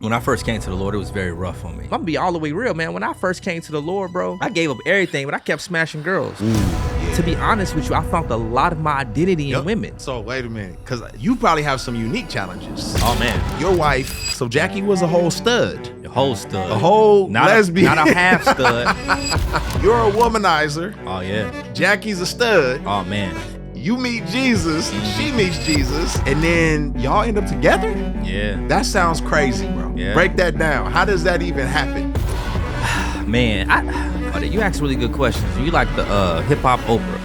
When I first came to the Lord, it was very rough on me. I'm gonna be all the way real, man. When I first came to the Lord, bro, I gave up everything, but I kept smashing girls. Ooh, yeah. To be honest with you, I found a lot of my identity in women. So wait a minute, because you probably have some unique challenges. Oh man, your wife, so Jackie was a whole stud. a whole stud. A whole lesbian. Not a half stud. You're a womanizer. Oh yeah. Jackie's a stud. Oh man. You meet Jesus, she meets Jesus, and then y'all end up together? Yeah. That sounds crazy, bro. Yeah. Break that down. How does that even happen? Man, you ask really good questions. You like the hip-hop Oprah.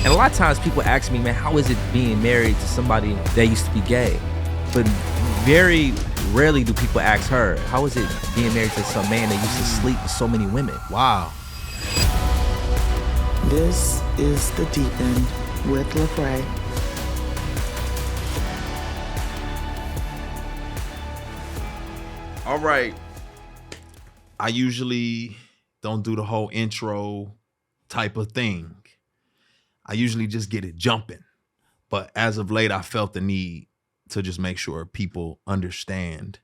And a lot of times people ask me, man, how is it being married to somebody that used to be gay? But very rarely do people ask her, how is it being married to some man that used to sleep with so many women? Wow. This is The Deep End with Lecrae. All right. I usually don't do the whole intro type of thing. I usually just get it jumping. But as of late, I felt the need to just make sure people understand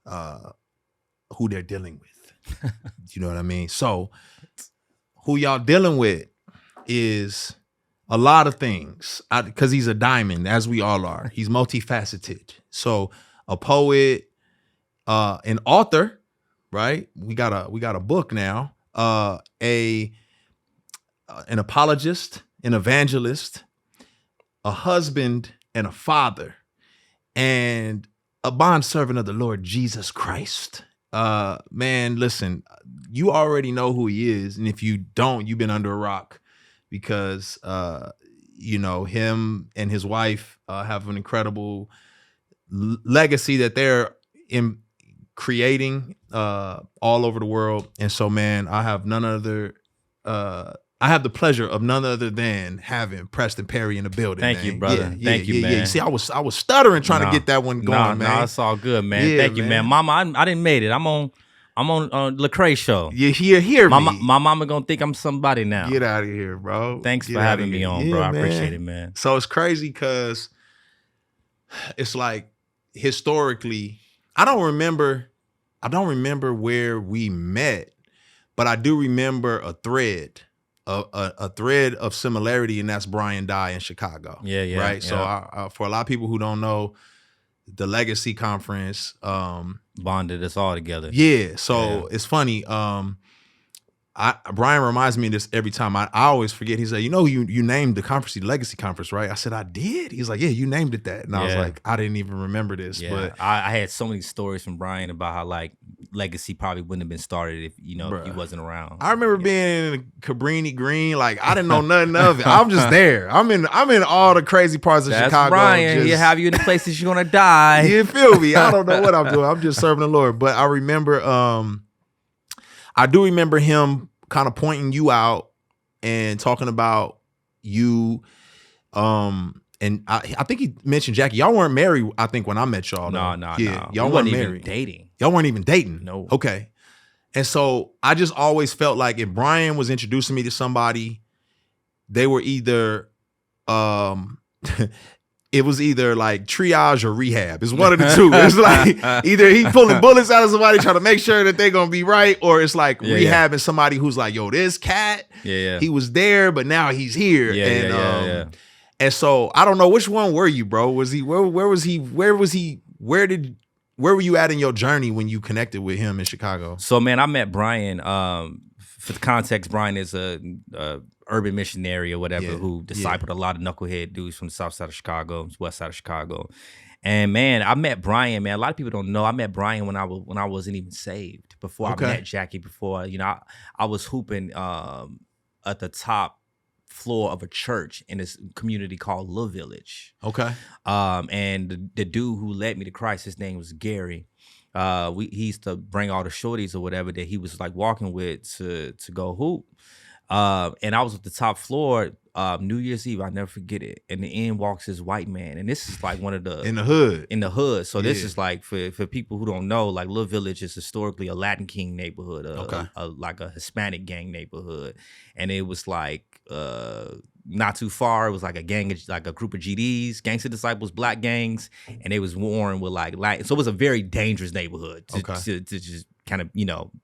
who they're dealing with. You know what I mean? So who y'all dealing with is a lot of things, because he's a diamond, as we all are. He's multifaceted. So a poet, an author, right? We got a book now. An apologist, an evangelist, a husband, and a father, and a bondservant of the Lord Jesus Christ. Man, listen, you already know who he is, and if you don't, you've been under a rock, because him and his wife have an incredible legacy that they're creating all over the world. And so, man, I have the pleasure of none other than having Preston Perry in the building. Thank you, brother. Thank you, man. Yeah. See, I was stuttering trying to get that one going, man. No, it's all good, man. Yeah, Thank you, man. Mama, I didn't made it. I'm on Lecrae show. You hear me. My mama gonna think I'm somebody now. Get out of here, bro. Thanks for having me on, bro. I appreciate it, man. So it's crazy because it's like historically, I don't remember where we met, but I do remember a thread of similarity, and that's Brian Dye in Chicago. Yeah. Right. Yeah. So for a lot of people who don't know, the Legacy Conference bonded us all together. Yeah. So it's funny. Brian reminds me of this every time. I always forget. He said, you named the conference the Legacy Conference, right? I said, I did. He's like, yeah, you named it that. And I was like, I didn't even remember this. Yeah. But I had so many stories from Brian about how like Legacy probably wouldn't have been started if he wasn't around. I remember being in Cabrini Green. Like, I didn't know nothing of it. I'm just there. I'm in all the crazy parts of Chicago. Brian. He'll have you in the places you're gonna die. You feel me? I don't know what I'm doing. I'm just serving the Lord. But I remember I do remember him kind of pointing you out and talking about you. And I think he mentioned Jackie. Y'all weren't married, I think, when I met y'all. No. Y'all weren't married. Dating. Y'all weren't even dating. No. Okay. And so I just always felt like if Brian was introducing me to somebody, they were either it was either like triage or rehab. It's one of the two. It's like either he pulling bullets out of somebody trying to make sure that they're gonna be right, or it's like rehabbing somebody who's like, yo, this cat, he was there, but now he's here. And so I don't know, which one were you, bro? Was he where was he? Where were you at in your journey when you connected with him in Chicago? So man, I met Brian. For the context, Brian is a urban missionary or whatever who discipled a lot of knucklehead dudes from the south side of Chicago, west side of Chicago. And man, I met Brian, man. A lot of people don't know. I met Brian when I wasn't even saved. Before I met Jackie, I was hooping at the top floor of a church in this community called Little Village. Okay. And the dude who led me to Christ, his name was Gary. He used to bring all the shorties or whatever that he was like walking with to go hoop. And I was at the top floor, New Year's Eve. I'll never forget it. And in walks this white man. And this is like one of the... In the hood. In the hood. So this is like, for people who don't know, like Little Village is historically a Latin King neighborhood, like a Hispanic gang neighborhood. And it was like... not too far, it was like a gang, like a group of GDs, gangster disciples, black gangs, and they was warring with like Latin. So it was a very dangerous neighborhood to just kind of,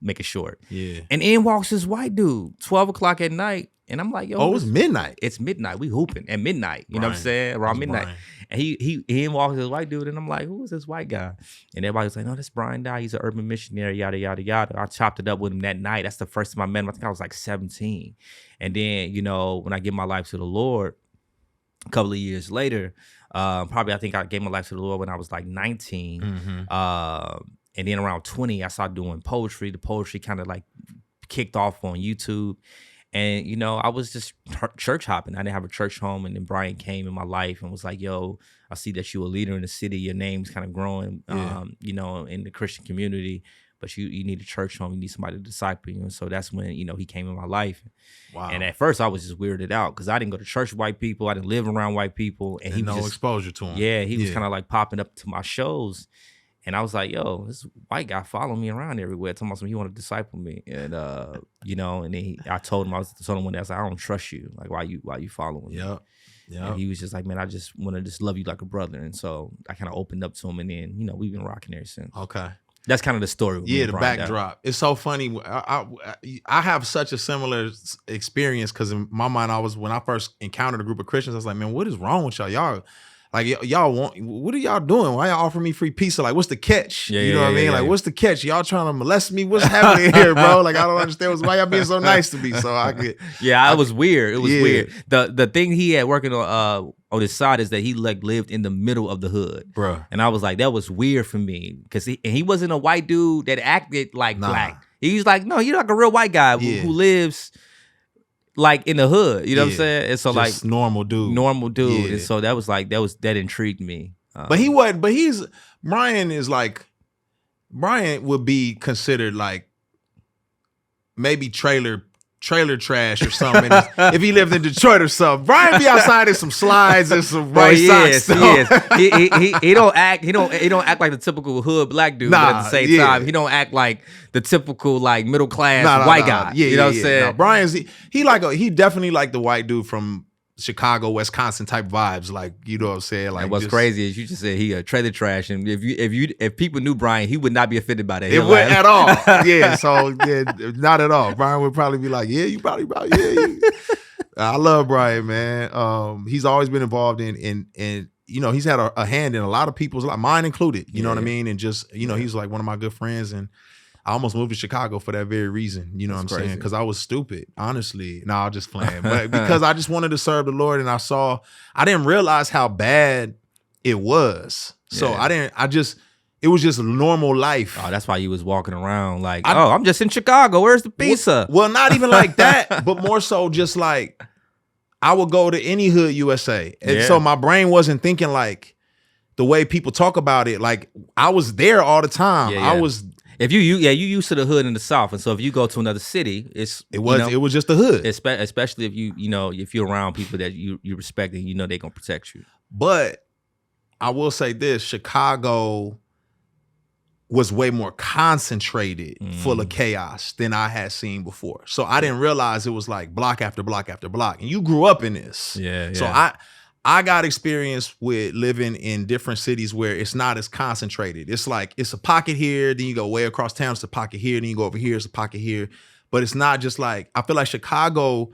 make it short. Yeah. And in walks this white dude, 12 o'clock at night, and I'm like, yo, it was midnight. It's midnight. We hooping at midnight. You know what I'm saying? Around midnight. Brian. And he in walks this white dude, and I'm like, who is this white guy? And everybody was like, no, that's Brian Dye. He's an urban missionary, yada, yada, yada. I chopped it up with him that night. That's the first time I met him. I think I was like 17. And then, when I give my life to the Lord, a couple of years later, probably I think I gave my life to the Lord when I was like 19. Mm-hmm. And then around 20, I started doing poetry. The poetry kind of like kicked off on YouTube. And, I was just church hopping. I didn't have a church home. And then Brian came in my life and was like, yo, I see that you're a leader in the city. Your name's kind of growing, in the Christian community. But you need a church home. You need somebody to disciple you. And so that's when, he came in my life. Wow. And at first I was just weirded out because I didn't go to church with white people. I didn't live around white people. And he was no exposure to him. Yeah, he was kind of like popping up to my shows. And I was like, yo, this white guy following me around everywhere, telling me he wanted to disciple me. And, and then I told him one day, I was like, I don't trust you. Like, why you following me? Yeah. And he was just like, man, I just want to just love you like a brother. And so I kind of opened up to him. And then, we've been rocking ever since. Okay. That's kind of the story. Yeah, the backdrop. It's so funny. I have such a similar experience because in my mind, when I first encountered a group of Christians, I was like, man, what is wrong with y'all? What are y'all doing? Why y'all offering me free pizza? Like, what's the catch? You know what I mean? Like, what's the catch? Y'all trying to molest me? What's happening here, bro? Like, I don't understand why y'all being so nice to me. So I could. Yeah, it was weird. It was weird. The thing he had working on his side is that he like lived in the middle of the hood, bro. And I was like, that was weird for me because he wasn't a white dude that acted like black. He's like, no, he's like a real white guy who lives like in the hood, you know what I'm saying? And so just like normal dude. Yeah. And so that intrigued me. But Brian would be considered like maybe trailer trash or something if he lived in Detroit or something. Brian be outside in some slides and some white socks. He don't act like the typical hood black dude, but at the same time, he don't act like the typical like middle class white guy. You know what I'm saying? Brian's he definitely like the white dude from Chicago, Wisconsin type vibes, like, you know what I'm saying? Like, and what's crazy is you just said he a trailer trash, and if people knew Brian, he would not be offended by that. It wouldn't at all. Yeah, so not at all. Brian would probably be like, yeah, you probably I love Brian, man. He's always been involved in he's had a hand in a lot of people's life, mine included. You know what I mean? And just he's like one of my good friends, and I almost moved to Chicago for that very reason. You know what I'm saying? Because I was stupid, honestly. No, I'm just playing. But because I just wanted to serve the Lord, and I didn't realize how bad it was. So it was just normal life. Oh, that's why you was walking around like, I'm just in Chicago. Where's the pizza? Well, not even like that, but more so just like, I would go to any hood USA. And so my brain wasn't thinking like the way people talk about it. Like, I was there all the time. I was... If you used to the hood in the South, and so if you go to another city, it was just the hood. Especially if if you're around people that you respect and they're gonna protect you. But I will say this: Chicago was way more concentrated, full of chaos than I had seen before. So I didn't realize it was like block after block after block. And you grew up in this, So I got experience with living in different cities where it's not as concentrated. It's like, it's a pocket here, then you go way across town, it's a pocket here, then you go over here, it's a pocket here. But it's not just like, I feel like Chicago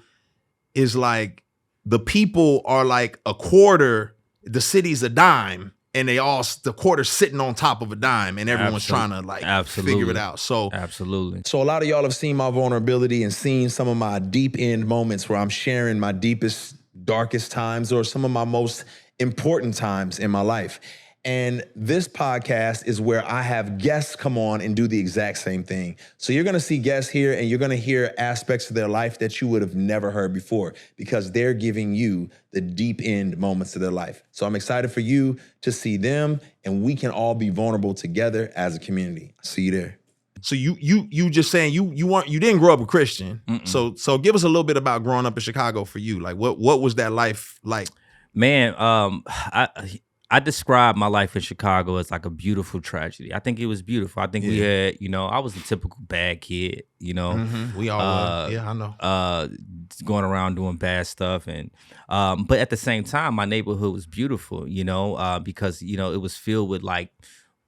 is like, the people are like a quarter, the city's a dime, and the quarter's sitting on top of a dime, and everyone's trying to like figure it out. So absolutely. So a lot of y'all have seen my vulnerability and seen some of my deep end moments where I'm sharing my deepest, darkest times or some of my most important times in my life. And this podcast is where I have guests come on and do the exact same thing. So you're going to see guests here, and you're going to hear aspects of their life that you would have never heard before, because they're giving you the deep end moments of their life. So I'm excited for you to see them, and we can all be vulnerable together as a community. See you there. So you just saying you didn't grow up a Christian. Mm-mm. So give us a little bit about growing up in Chicago for you. Like what was that life like? Man, I describe my life in Chicago as like a beautiful tragedy. I think it was beautiful. I think we had, I was a typical bad kid, We all were. Yeah, I know. Going around doing bad stuff. And but at the same time, my neighborhood was beautiful, because, it was filled with like,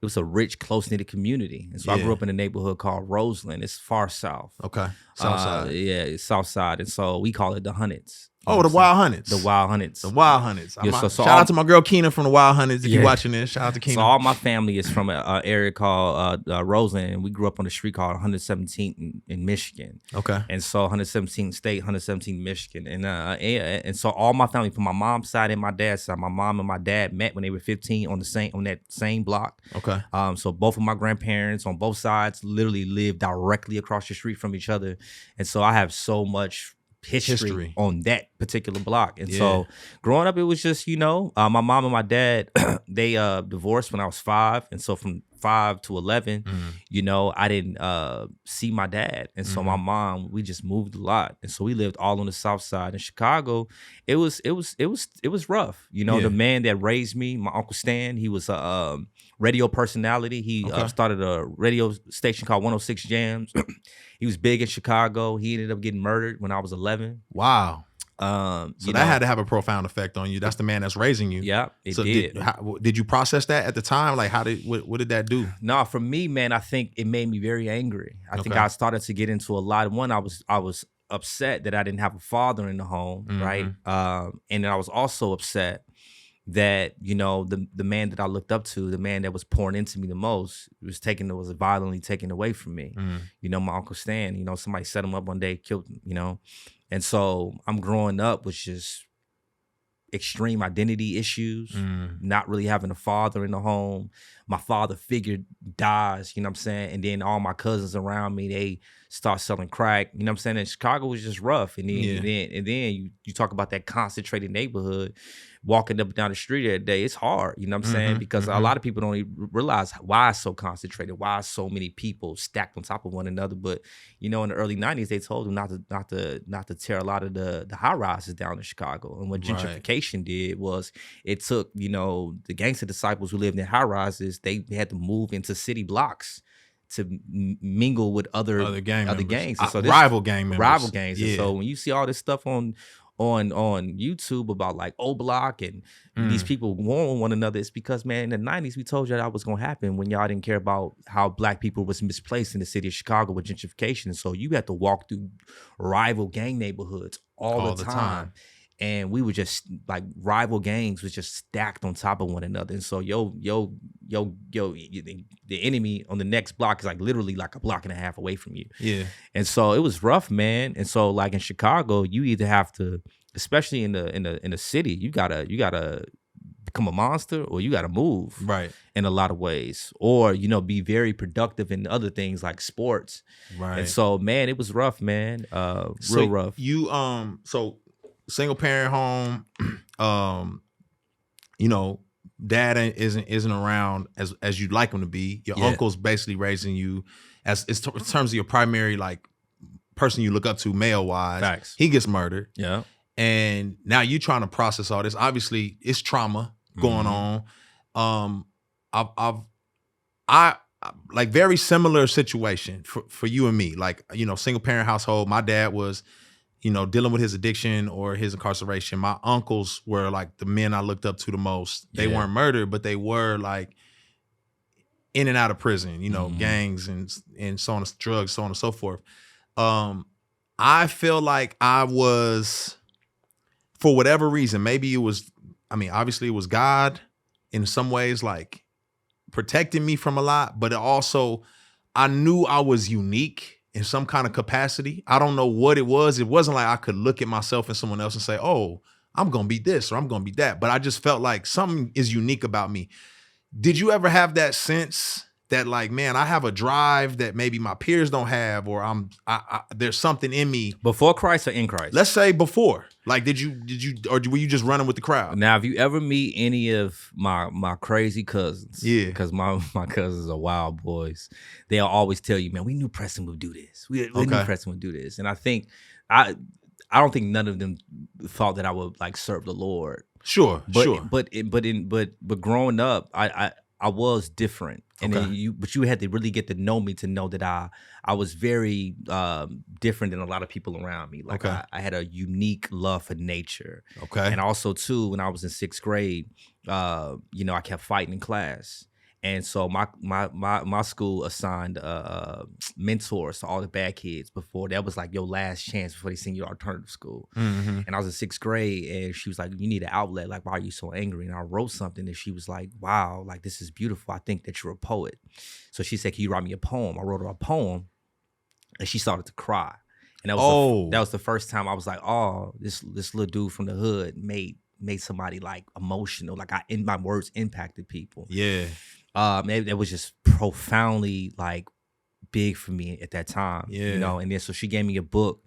it was a rich, close-knit community. And so I grew up in a neighborhood called Roseland. It's far south. Okay. South side. Yeah, it's south side. And so we call it the Hundreds. Oh, the Wild Hundreds. The Wild Hundreds. The Wild Hundreds. Yeah, shout out to my girl Keena from the Wild Hundreds. If you're watching this, shout out to Keena. So all my family is from an area called Roseland, and we grew up on a street called 117th in Michigan. Okay. And so 117th State, 117th Michigan, and so all my family from my mom's side and my dad's side, my mom and my dad met when they were 15 on that same block. Okay. So both of my grandparents on both sides literally lived directly across the street from each other, and so I have so much history on that particular block. And so growing up, it was just, my mom and my dad, they divorced when I was 5. And so from 5 to 11, I didn't see my dad. And so my mom, we just moved a lot. And so we lived all on the south side. In Chicago, it was rough. The man that raised me, my Uncle Stan, he was a radio personality. He started a radio station called 106 Jams. He was big in Chicago. He ended up getting murdered when I was 11. Wow. So that had to have a profound effect on you. That's the man that's raising you. Yeah, it did. Did you process that at the time? Like, what did that do? No, for me, man, I think it made me very angry. I think I started to get into a lot of I was upset that I didn't have a father in the home, right? And then I was also upset that, the man that I looked up to, the man that was pouring into me the most, was violently taken away from me. My Uncle Stan, somebody set him up one day, killed him, And so I'm growing up with just extreme identity issues, not really having a father in the home. My father figure dies, you know what I'm saying? And then all my cousins around me, they start selling crack, you know what I'm saying? And Chicago was just rough. And then you talk about that concentrated neighborhood, walking up and down the street every day, it's hard, you know what I'm saying? Because a lot of people don't even realize why it's so concentrated, why so many people stacked on top of one another. But, in the early 90s, they told them not to tear a lot of the high rises down in Chicago. And what gentrification did was it took, the gangster disciples who lived in high rises, they had to move into city blocks to mingle with other gangs. And so rival gang members. Rival gangs. Yeah. And so when you see all this stuff on YouTube about like O Block and these people warring one another, it's because, man, in the 90s, we told you that was going to happen when y'all didn't care about how black people was misplaced in the city of Chicago with gentrification. And so you had to walk through rival gang neighborhoods all the time. And we were just like rival gangs was just stacked on top of one another. And so the enemy on the next block is like literally like a block and a half away from you. Yeah. And so it was rough, man. And so like in Chicago, you either have to, especially in the city, you gotta become a monster or you gotta move. Right. In a lot of ways. Or, be very productive in other things like sports. Right. And so, man, it was rough, man. Real rough. You single parent home, dad isn't around as you'd like him to be. Your uncle's basically raising you as in terms of your primary like person you look up to male wise. Facts. He gets murdered. Yeah. And now you're trying to process all this. Obviously, it's trauma going on. I like very similar situation for you and me. Like, single parent household. My dad was dealing with his addiction or his incarceration. My uncles were like the men I looked up to the most. They weren't murdered, but they were like in and out of prison, gangs and so on, drugs, so on and so forth. I feel like I was, for whatever reason, maybe it was, obviously it was God in some ways, like protecting me from a lot, but it also, I knew I was unique in some kind of capacity. I don't know what it was. It wasn't like I could look at myself and someone else and say, oh, I'm going to be this or I'm going to be that. But I just felt like something is unique about me. Did you ever have that sense that like, man, I have a drive that maybe my peers don't have, or there's something in me. Before Christ or in Christ? Let's say before. Like, did you, or were you just running with the crowd? Now, have you ever meet any of my crazy cousins? Yeah. Because my cousins are wild boys. They'll always tell you, man, we knew Preston would do this. We knew Preston would do this. And I think, I don't think none of them thought that I would like serve the Lord. Sure, but growing up, I was different, and then you had to really get to know me to know that I was very different than a lot of people around me. Like I had a unique love for nature. Okay, and also too, when I was in 6th grade, I kept fighting in class. And so my school assigned mentors to all the bad kids before. That was like your last chance before they send you to alternative school. Mm-hmm. And I was in 6th grade, and she was like, you need an outlet. Like, why are you so angry? And I wrote something, and she was like, wow, like, this is beautiful. I think that you're a poet. So she said, can you write me a poem? I wrote her a poem, and she started to cry. And that was the first time I was like, oh, this little dude from the hood made somebody like emotional. Like my words impacted people. Yeah. It was just profoundly like big for me at that time, and then so she gave me a book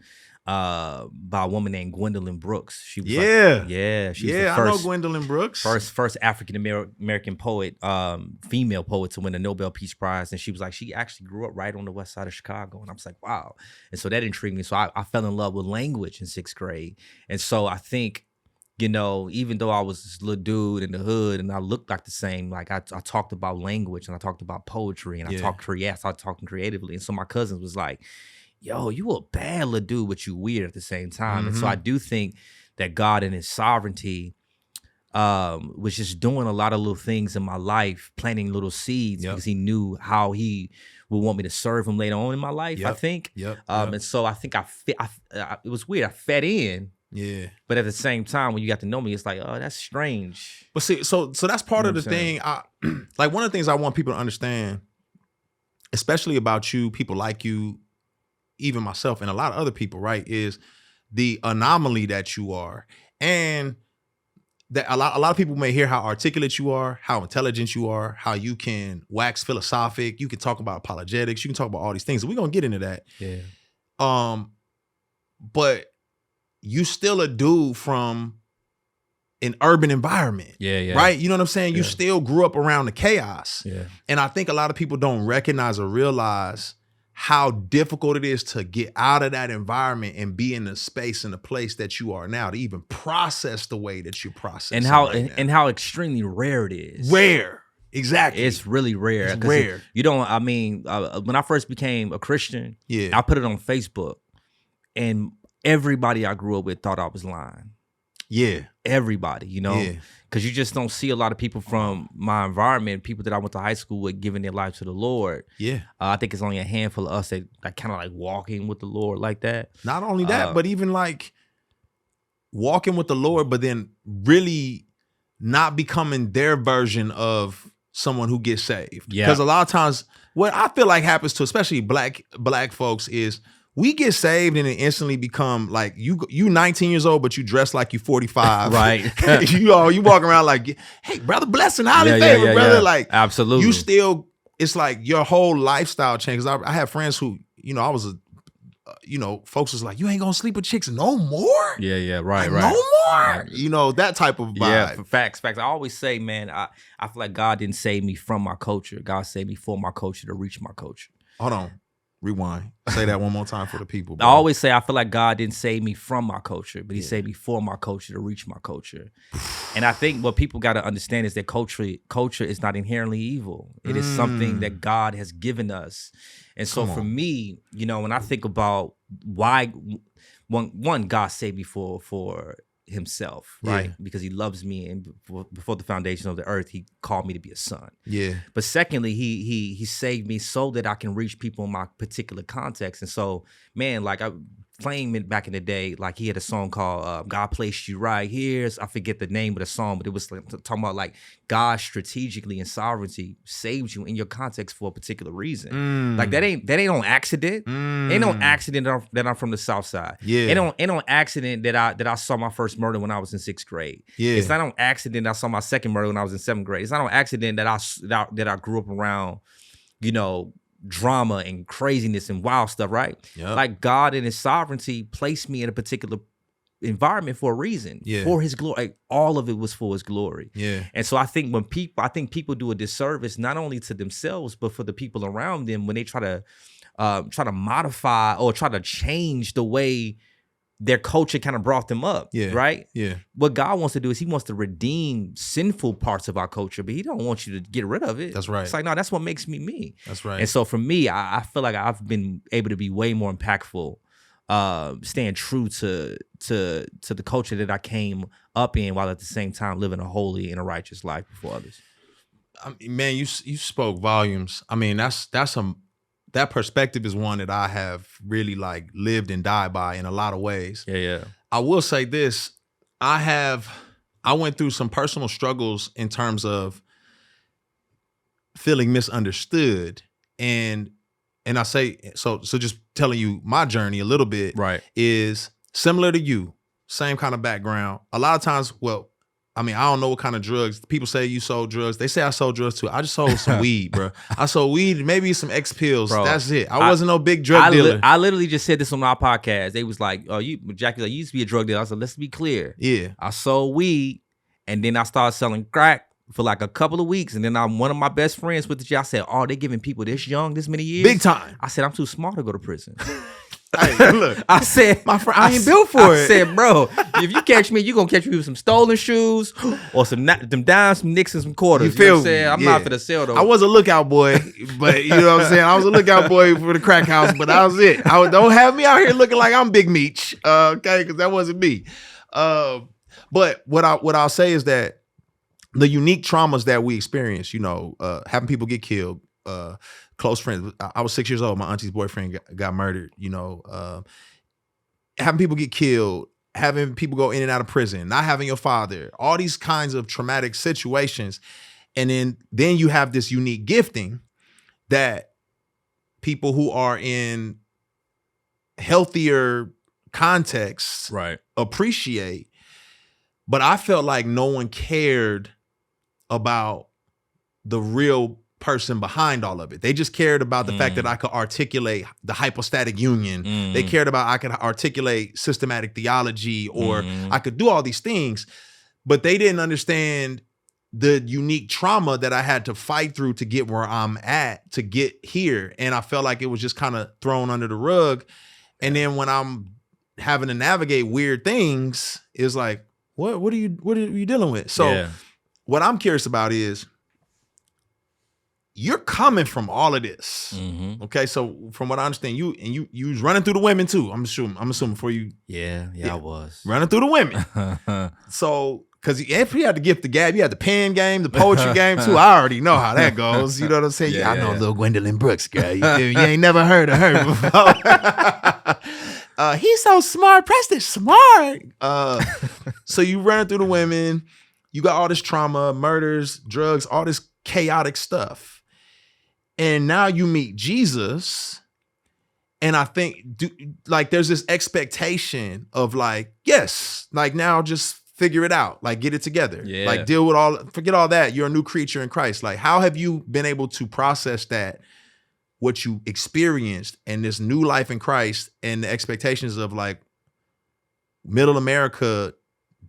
by a woman named Gwendolyn Brooks. She was she was the first, I know Gwendolyn Brooks. First African American poet, female poet to win the Nobel Peace Prize. And she was like, she actually grew up right on the west side of Chicago. And I was like, wow. And so that intrigued me. So I fell in love with language in 6th grade. And so I think, even though I was this little dude in the hood and I looked like the same, like I talked about language and I talked about poetry and I started talking creatively. And so my cousins was like, yo, you a bad little dude, but you weird at the same time. Mm-hmm. And so I do think that God in his sovereignty was just doing a lot of little things in my life, planting little seeds because he knew how he would want me to serve him later on in my life, I think. And so I think it was weird. I fed in. Yeah. But at the same time, when you got to know me, it's like, oh, that's strange. But see, so that's part of the thing. Like one of the things I want people to understand, especially about you, people like you, even myself and a lot of other people, right, is the anomaly that you are. And that a lot of people may hear how articulate you are, how intelligent you are, how you can wax philosophic, you can talk about apologetics, you can talk about all these things. We're gonna get into that. Yeah. But you still a dude from an urban environment. Yeah. Right? You know what I'm saying? You still grew up around the chaos. Yeah. And I think a lot of people don't recognize or realize how difficult it is to get out of that environment and be in the space and the place that you are now, to even process the way that you process. And how extremely rare it is. Rare. Exactly. It's really rare. It's rare. When I first became a Christian, I put it on Facebook, and everybody I grew up with thought I was lying. Yeah. Everybody, because you just don't see a lot of people from my environment, people that I went to high school with, giving their life to the Lord. Yeah. I think it's only a handful of us that kind of like walking with the Lord like that. Not only that, but even like walking with the Lord, but then really not becoming their version of someone who gets saved. Yeah. Because a lot of times what I feel like happens to especially black folks is we get saved and then instantly become like you 19 years old, but you dress like you 45. Right. you walk around like, hey, brother, blessing, highly favored, brother. Like, absolutely. You still, it's like your whole lifestyle changes. I have friends who, I was folks was like, you ain't gonna sleep with chicks no more. Yeah, right, like, right. No more. That type of vibe. Yeah, facts. I always say, man, I feel like God didn't save me from my culture. God saved me for my culture to reach my culture. Hold on. Rewind. Say that one more time for the people. Bro. I always say I feel like God didn't save me from my culture, but he saved me for my culture to reach my culture. And I think what people got to understand is that culture is not inherently evil. It is something that God has given us. And so for me, when I think about why one God saved me for himself, right? Because he loves me, and before the foundation of the earth, he called me to be a son. Yeah. But secondly, he saved me so that I can reach people in my particular context. And so, man, like I playing it back in the day, like he had a song called "God Placed You Right Here." I forget the name of the song, but it was talking about like God strategically and sovereignty saved you in your context for a particular reason. Like that ain't on accident. Ain't no accident that I'm from the South Side. Yeah. Ain't on accident that I saw my first murder when I was in 6th grade. Yeah. It's not on accident that I saw my second murder when I was in 7th grade. It's not on accident that I grew up around drama and craziness and wild stuff, right? Yep. Like God in his sovereignty placed me in a particular environment for a reason, for his glory. Like, all of it was for his glory. Yeah. And so I think people do a disservice not only to themselves but for the people around them when they try to modify or try to change the way their culture kind of brought them up. Right? Yeah. What God wants to do is he wants to redeem sinful parts of our culture, but he don't want you to get rid of it. That's right. It's like, no, that's what makes me me. That's right. And so for me, I feel like I've been able to be way more impactful, staying true to the culture that I came up in, while at the same time living a holy and a righteous life before others. I mean, man, you spoke volumes. I mean, that perspective is one that I have really like lived and died by in a lot of ways. Yeah. I will say this. I went through some personal struggles in terms of feeling misunderstood. And I say, so just telling you my journey a little bit, right, is similar to you, same kind of background. A lot of times, well, I mean, I don't know what kind of drugs. People say you sold drugs. They say I sold drugs too. I just sold some weed, bro. I sold weed, maybe some X pills. Bro, that's it. I wasn't no big drug dealer. I literally just said this on our podcast. They was like, "Oh, Jackie, like, you used to be a drug dealer." I said, "Let's be clear. Yeah, I sold weed, and then I started selling crack for like a couple of weeks, and then one of my best friends with the I said, "Oh, they giving people this young, this many years, big time." I said, "I'm too smart to go to prison." Hey, look, I said, my friend, I ain't built for it. I said, bro, if you catch me, you gonna catch me with some stolen shoes or them dimes, some nicks, and some quarters. You feel know what I'm saying? I'm not for the sale though. I was a lookout boy, but you know what I'm saying? I was a lookout boy for the crack house, but that was it. Don't have me out here looking like I'm Big Meech, okay? Because that wasn't me. But what I'll say is that the unique traumas that we experience, having people get killed, close friends. I was 6 years old. My auntie's boyfriend got murdered. Having people get killed, having people go in and out of prison, not having your father, all these kinds of traumatic situations. And then you have this unique gifting that people who are in healthier contexts appreciate. But I felt like no one cared about the real person behind all of it. They just cared about the fact that I could articulate the hypostatic union. They cared about I could articulate systematic theology, or I could do all these things, but they didn't understand the unique trauma that I had to fight through to get where I'm at, to get here. And I felt like it was just kind of thrown under the rug. And then when I'm having to navigate weird things, it's like, what are you dealing with? So what I'm curious about is, you're coming from all of this. Okay. So from what I understand, you was running through the women too. I'm assuming before you. Yeah, I was. Running through the women. So, because if you had the gift of gab, you had the pen game, the poetry game too. I already know how that goes. You know what I'm saying? I know little Gwendolyn Brooks, girl. You ain't never heard of her before. He's so smart. Preston smart. So you running through the women. You got all this trauma, murders, drugs, all this chaotic stuff. And now you meet Jesus, and I think there's this expectation of like, yes, like now just figure it out, like get it together, like deal with forget all that. You're a new creature in Christ. Like, how have you been able to process that, what you experienced, and this new life in Christ, and the expectations of like middle America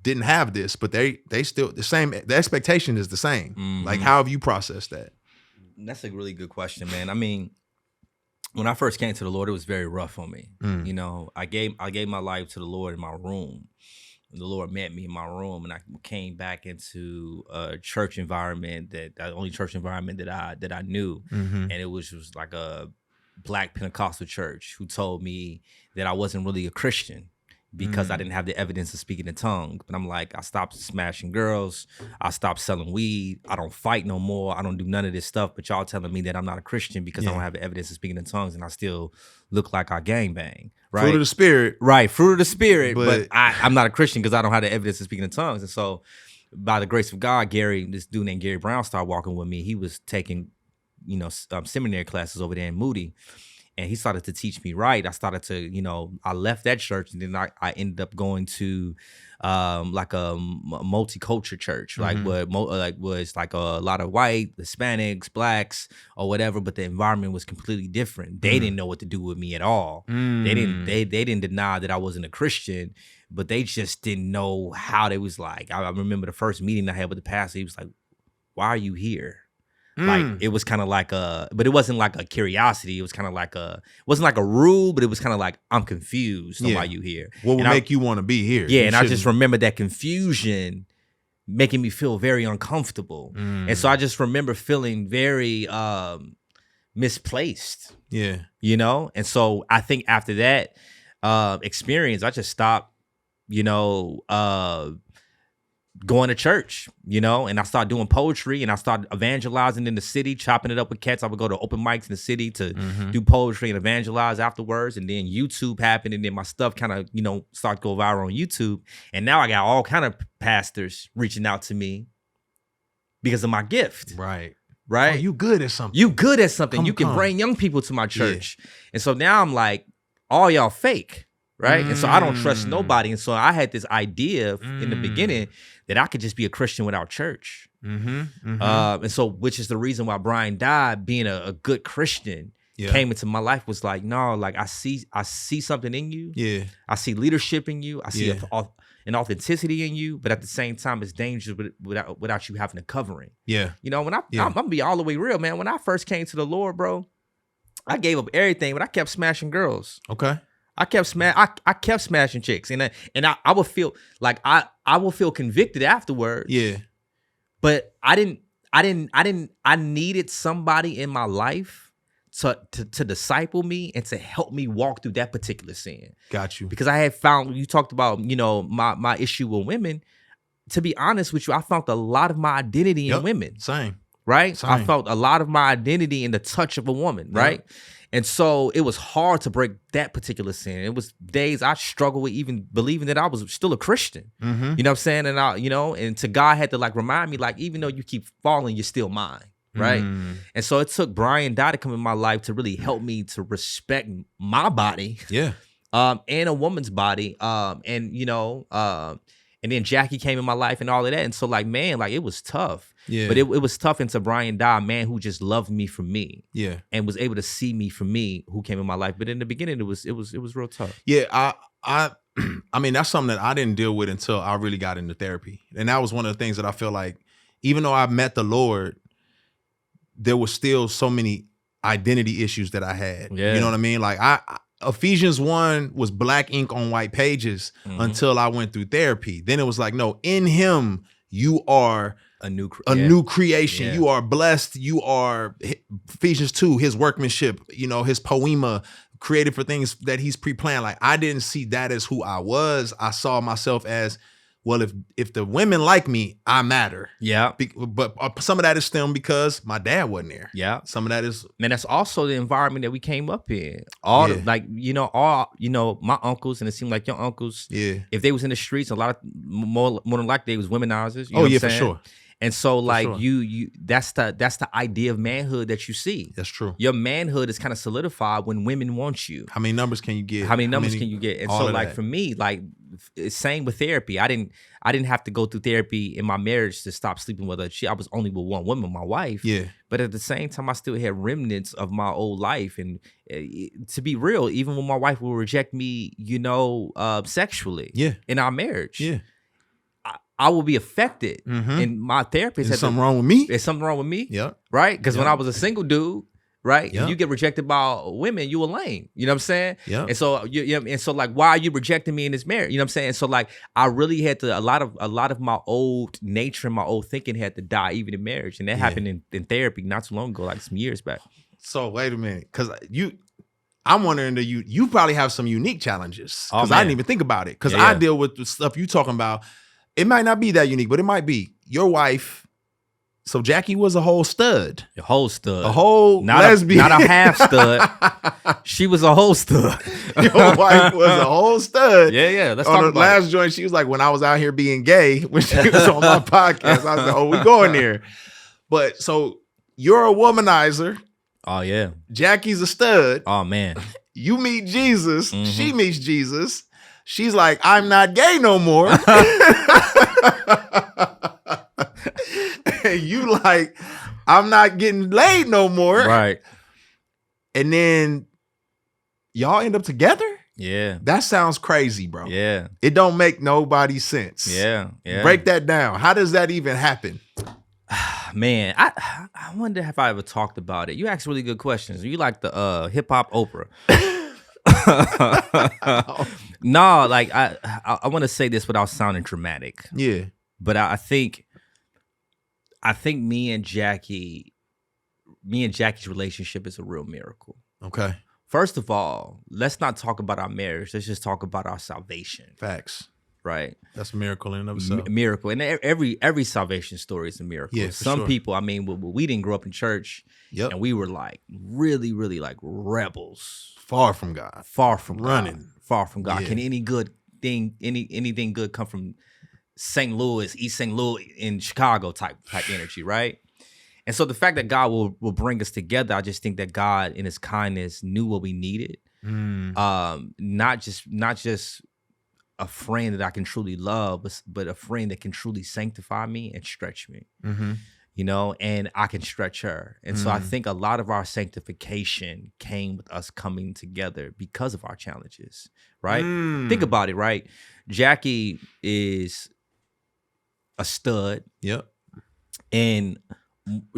didn't have this, but they still the same. The expectation is the same. Like, how have you processed that? That's a really good question, man. I mean, when I first came to the Lord, it was very rough on me. I gave my life to the Lord in my room. The Lord met me in my room, and I came back into a church environment, the only church environment that I knew, and it was like a Black Pentecostal church who told me that I wasn't really a Christian because I didn't have the evidence of speaking in tongues. But I'm like, I stopped smashing girls. I stopped selling weed. I don't fight no more. I don't do none of this stuff. But y'all telling me that I'm not a Christian because I don't have the evidence of speaking in tongues, and I still look like I gangbang. Right? Fruit of the Spirit. Right, fruit of the Spirit. But I'm not a Christian because I don't have the evidence of speaking in tongues. And so by the grace of God, this dude named Gary Brown started walking with me. He was taking, seminary classes over there in Moody. and he started to teach me right. I started to, you know, I left that church, and then I ended up going to like a multicultural church, like was like a lot of white, Hispanics, blacks, or whatever, but the environment was completely different. They didn't know what to do with me at all. They didn't deny that I wasn't a Christian, but they just didn't know how they was like. I remember the first meeting I had with the pastor. He was like, "Why are you here?" Like it was kind of like but it wasn't like a curiosity. It was kind of like it wasn't like a rule, but it was kind of like, I'm confused on why you here. What would make you want to be here? Yeah, and I just remember that confusion making me feel very uncomfortable. And so I just remember feeling very misplaced. Yeah. You know? And so I think after that experience, I just stopped, you know, going to church, you know, and I started doing poetry, and I started evangelizing in the city, chopping it up with cats. I would go to open mics in the city to do poetry and evangelize afterwards. And then YouTube happened, and then my stuff kind of, you know, started to go viral on YouTube. And now I got all kind of pastors reaching out to me because of my gift. Right. Oh, you good at something. You good at something. You can bring young people to my church. Yeah. And so now I'm like, all y'all fake. Right. And so I don't trust nobody. And so I had this idea in the beginning that I could just be a Christian without church. And so, which is the reason why Brian died, being a good Christian came into my life, was like, no, like I see something in you. Yeah. I see leadership in you. I see an authenticity in you, but at the same time, it's dangerous without you having a covering. Yeah. You know, when I'm gonna be all the way real, man. When I first came to the Lord, bro, I gave up everything, but I kept smashing girls. Okay. I kept smashing chicks, and I would feel like I would feel convicted afterwards. Yeah, but I needed somebody in my life to disciple me and to help me walk through that particular sin. Got you. Because I had found, you talked about, you know, my issue with women. To be honest with you, I found a lot of my identity in women. Same. Right? Same. I felt a lot of my identity in the touch of a woman. Right. Yep. And so it was hard to break that particular sin. It was days I struggled with even believing that I was still a Christian. You know what I'm saying? And and to God had to like remind me, like, even though you keep falling, you're still mine. Right. And so it took Brian Dye to come in my life to really help me to respect my body. Yeah. And a woman's body. And then Jackie came in my life and all of that. And so, like, man, like, it was tough. Yeah. But it was tough into Brian Dye, a man who just loved me for me. Yeah. And was able to see me for me, who came in my life. But in the beginning, it was real tough. Yeah, I mean, that's something that I didn't deal with until I really got into therapy. And that was one of the things that I feel like, even though I met the Lord, there was still so many identity issues that I had. Yeah. You know what I mean? Like, Ephesians 1 was black ink on white pages until I went through therapy. Then it was like, no, in him, you are a new creation. Yeah. You are blessed. You are, Ephesians 2, his workmanship, his poema, created for things that he's pre-planned. Like, I didn't see that as who I was. I saw myself as, well, if the women like me, I matter. Yeah. But some of that is still because my dad wasn't there. Yeah. Some of that is, man, that's also the environment that we came up in. All my uncles, and it seemed like your uncles, if they was in the streets, a lot of more than likely they was womenizers. You know what I'm for sure. And so, like, you that's the idea of manhood that you see. That's true. Your manhood is kind of solidified when women want you. How many numbers can you get? How many numbers can you get? And so, like, for me, like, same with therapy. I didn't have to go through therapy in my marriage to stop sleeping with her. I was only with one woman, my wife. Yeah. But at the same time, I still had remnants of my old life. And to be real, even when my wife will reject me, sexually. Yeah. In our marriage. Yeah. I will be affected. And my therapist There's something wrong with me. There's something wrong with me. Yeah. Right? Because when I was a single dude, right? Yep. You get rejected by women, you a lame. You know what I'm saying? Yeah. And so like, why are you rejecting me in this marriage? You know what I'm saying? So, like, I really had to, a lot of my old nature and my old thinking had to die even in marriage. And that happened in therapy not too long ago, like some years back. So wait a minute. Because I'm wondering, you probably have some unique challenges. Because I didn't even think about it. Because I deal with the stuff you talking about. It might not be that unique, but it might be. Your wife, so Jackie was a whole stud. A whole stud. A whole lesbian. Not a half stud. She was a whole stud. Your wife was a whole stud. Yeah. Let's talk about it. On the last joint, she was like, when I was out here being gay, when she was on my podcast, I was like, oh, we going there. But so you're a womanizer. Oh yeah. Jackie's a stud. Oh man. You meet Jesus. She meets Jesus. She's like, I'm not gay no more. And you like, I'm not getting laid no more. Right. And then y'all end up together? Yeah. That sounds crazy, bro. Yeah. It don't make nobody sense. Yeah. Yeah. Break that down. How does that even happen? Man, I wonder if I ever talked about it. You ask really good questions. You like the hip hop Oprah. No, like I want to say this without sounding dramatic. Yeah. But I think me and Jackie's relationship is a real miracle. Okay. First of all, let's not talk about our marriage. Let's just talk about our salvation. Facts. Right. That's a miracle in and of itself. Miracle. And every salvation story is a miracle. Yeah, Some sure. people, I mean, we didn't grow up in church. Yep. And we were like really, really like rebels. Far from God. Far from Running. God. Far from God. Yeah. Can any good thing, anything good come from St. Louis, East St. Louis in Chicago type energy, right? And so the fact that God will bring us together, I just think that God in his kindness knew what we needed. Not just a friend that I can truly love, but a friend that can truly sanctify me and stretch me. You know, and I can stretch her. And so I think a lot of our sanctification came with us coming together because of our challenges, right? Think about it, right? Jackie is a stud. Yep. And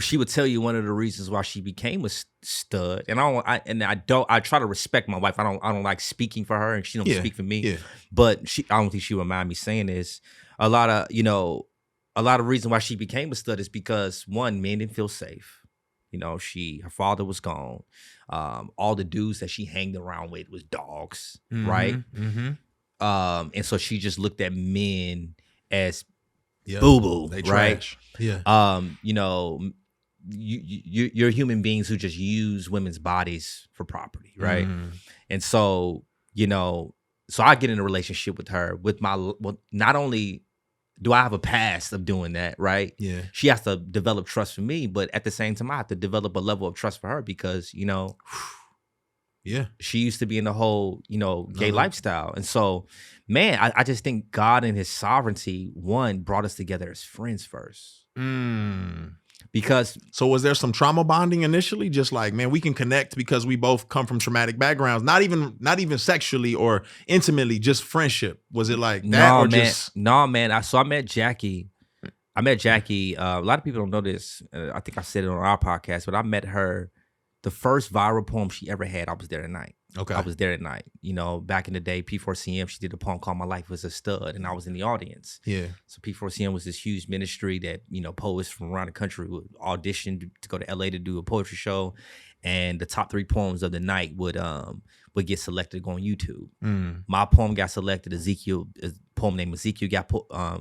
she would tell you one of the reasons why she became a stud. And I try to respect my wife. I don't like speaking for her, and she don't speak for me. Yeah. But I don't think she would mind me saying this. A lot of reason why she became a stud is because one, men didn't feel safe. You know, her father was gone. All the dudes that she hanged around with was dogs, right? And so she just looked at men as boo-boo, They right? trash. Yeah. You know, you're human beings who just use women's bodies for property, right? And so, you know, so I get in a relationship with her with not only do I have a past of doing that, right? Yeah. She has to develop trust for me, but at the same time, I have to develop a level of trust for her because, you know, Yeah. she used to be in the whole, you know, gay lifestyle. And so, man, I just think God in his sovereignty, one, brought us together as friends first. Because So was there some trauma bonding initially? Just like, man, we can connect because we both come from traumatic backgrounds. Not even sexually or intimately, just friendship. Was it like that No, man. I met Jackie. A lot of people don't know this. I think I said it on our podcast, but I met her. The first viral poem she ever had, I was there tonight. Okay. I was there at night. You know, back in the day, P4CM, she did a poem called My Life Was a Stud, and I was in the audience. Yeah. So P4CM was this huge ministry that, you know, poets from around the country would audition to go to LA to do a poetry show. And the top 3 poems of the night would get selected to go on YouTube. My poem got selected. A poem named Ezekiel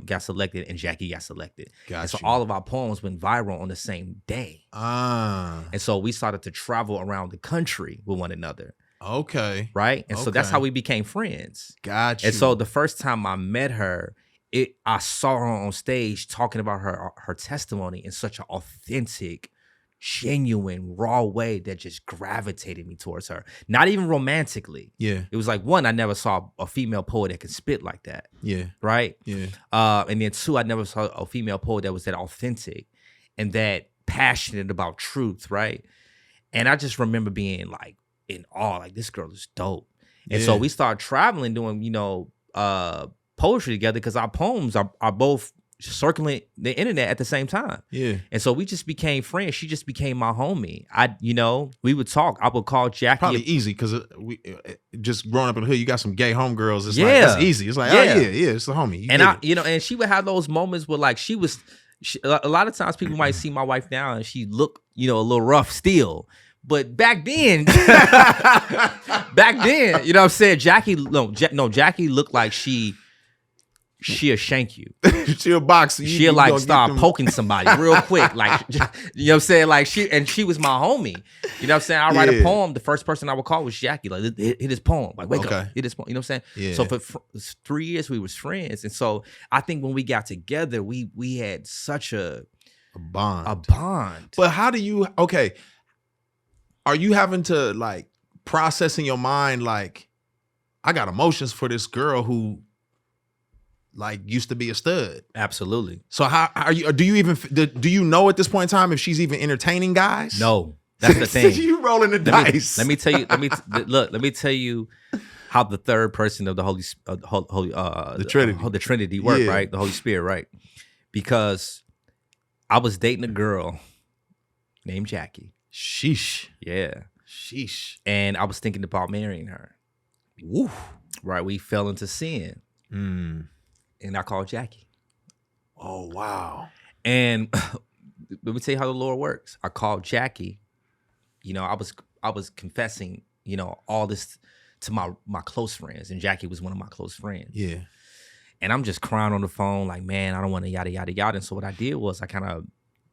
got selected, and Jackie got selected. And so all of our poems went viral on the same day. And so we started to travel around the country with one another. Okay. Right? And so that's how we became friends. Gotcha. And so the first time I met her, I saw her on stage talking about her testimony in such an authentic, genuine, raw way that just gravitated me towards her. Not even romantically. Yeah. It was like, one, I never saw a female poet that could spit like that. Yeah. Right? Yeah. And then 2, I never saw a female poet that was that authentic and that passionate about truth, right? And I just remember being like in awe, like this girl is dope. And so we started traveling, doing, you know, poetry together because our poems are both circling the internet at the same time. Yeah. And so we just became friends. She just became my homie. We would talk. I would call Jackie. Probably easy because we just growing up in the hood, you got some gay homegirls. It's Yeah. like, that's easy. It's like, oh yeah, it's the homie. You And get it. and she would have those moments where like a lot of times people might see my wife now and she look, you know, a little rough still. But back then, you know what I'm saying? Jackie looked like she'll shank you. She'll box you. She'll like start poking somebody real quick. Like, you know what I'm saying? Like she was my homie. You know what I'm saying? I write a poem. The first person I would call was Jackie. Like, hit this poem. Like, wake up. Hit this poem. You know what I'm saying? Yeah. So for 3 years we was friends. And so I think when we got together, we had such a bond. bond. But how do you, are you having to like process in your mind like, I got emotions for this girl who like used to be a stud? Absolutely. So how are you? Do you know at this point in time if she's even entertaining guys? No, that's the thing. You rolling the dice. Let me tell you. Let me tell you how the third person of the the Trinity, the Trinity work, right? The Holy Spirit, right? Because I was dating a girl named Jackie. Sheesh. Yeah. Sheesh. And I was thinking about marrying her. Woo. Right. We fell into sin. And I called Jackie. Oh, wow. And let me tell you how the Lord works. I called Jackie. You know, I was confessing, you know, all this to my close friends. And Jackie was one of my close friends. Yeah. And I'm just crying on the phone like, man, I don't want to yada, yada, yada. And so what I did was I kind of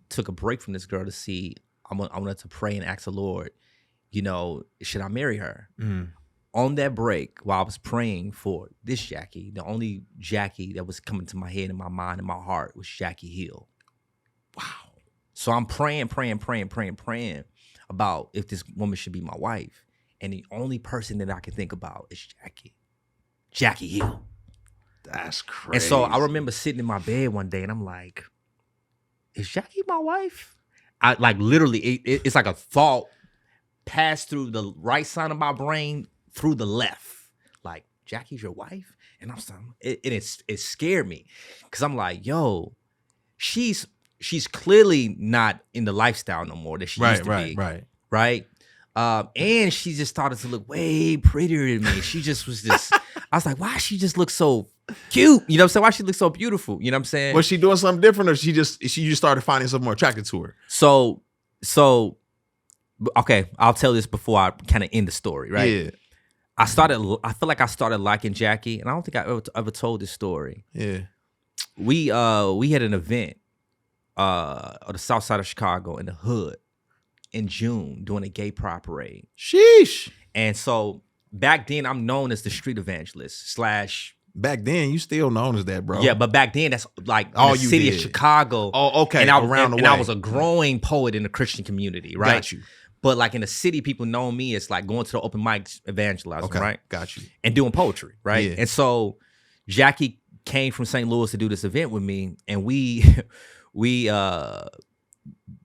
took a break from this girl to see, I wanted to pray and ask the Lord, you know, should I marry her? On that break, while I was praying for this Jackie, the only Jackie that was coming to my head and my mind and my heart was Jackie Hill. Wow. So I'm praying about if this woman should be my wife. And the only person that I can think about is Jackie Hill. That's crazy. And so I remember sitting in my bed one day and I'm like, is Jackie my wife? I like literally, it's like a thought passed through the right side of my brain through the left. Like, Jackie's your wife? And I'm saying, it scared me. Cause I'm like, yo, she's clearly not in the lifestyle no more that she used to be. Right. And she just started to look way prettier than me. She just was just, I was like, why she just looks so cute? You know what I'm saying? Why she looks so beautiful? You know what I'm saying? Was she doing something different, or she just started finding something more attractive to her? So okay, I'll tell this before I kind of end the story, right? Yeah. I feel like I started liking Jackie, and I don't think I ever told this story. Yeah. We had an event on the south side of Chicago in the hood in June doing a gay pride parade. Sheesh. And so back then I'm known as the street evangelist / Back then, you still known as that, bro. Yeah, but back then that's like in the city of Chicago. Oh, okay. And I was a growing poet in the Christian community, right? Got you. But like in the city, people know me as like going to the open mics, evangelizing, right? Got you. And doing poetry, right? Yeah. And so Jackie came from St. Louis to do this event with me, and we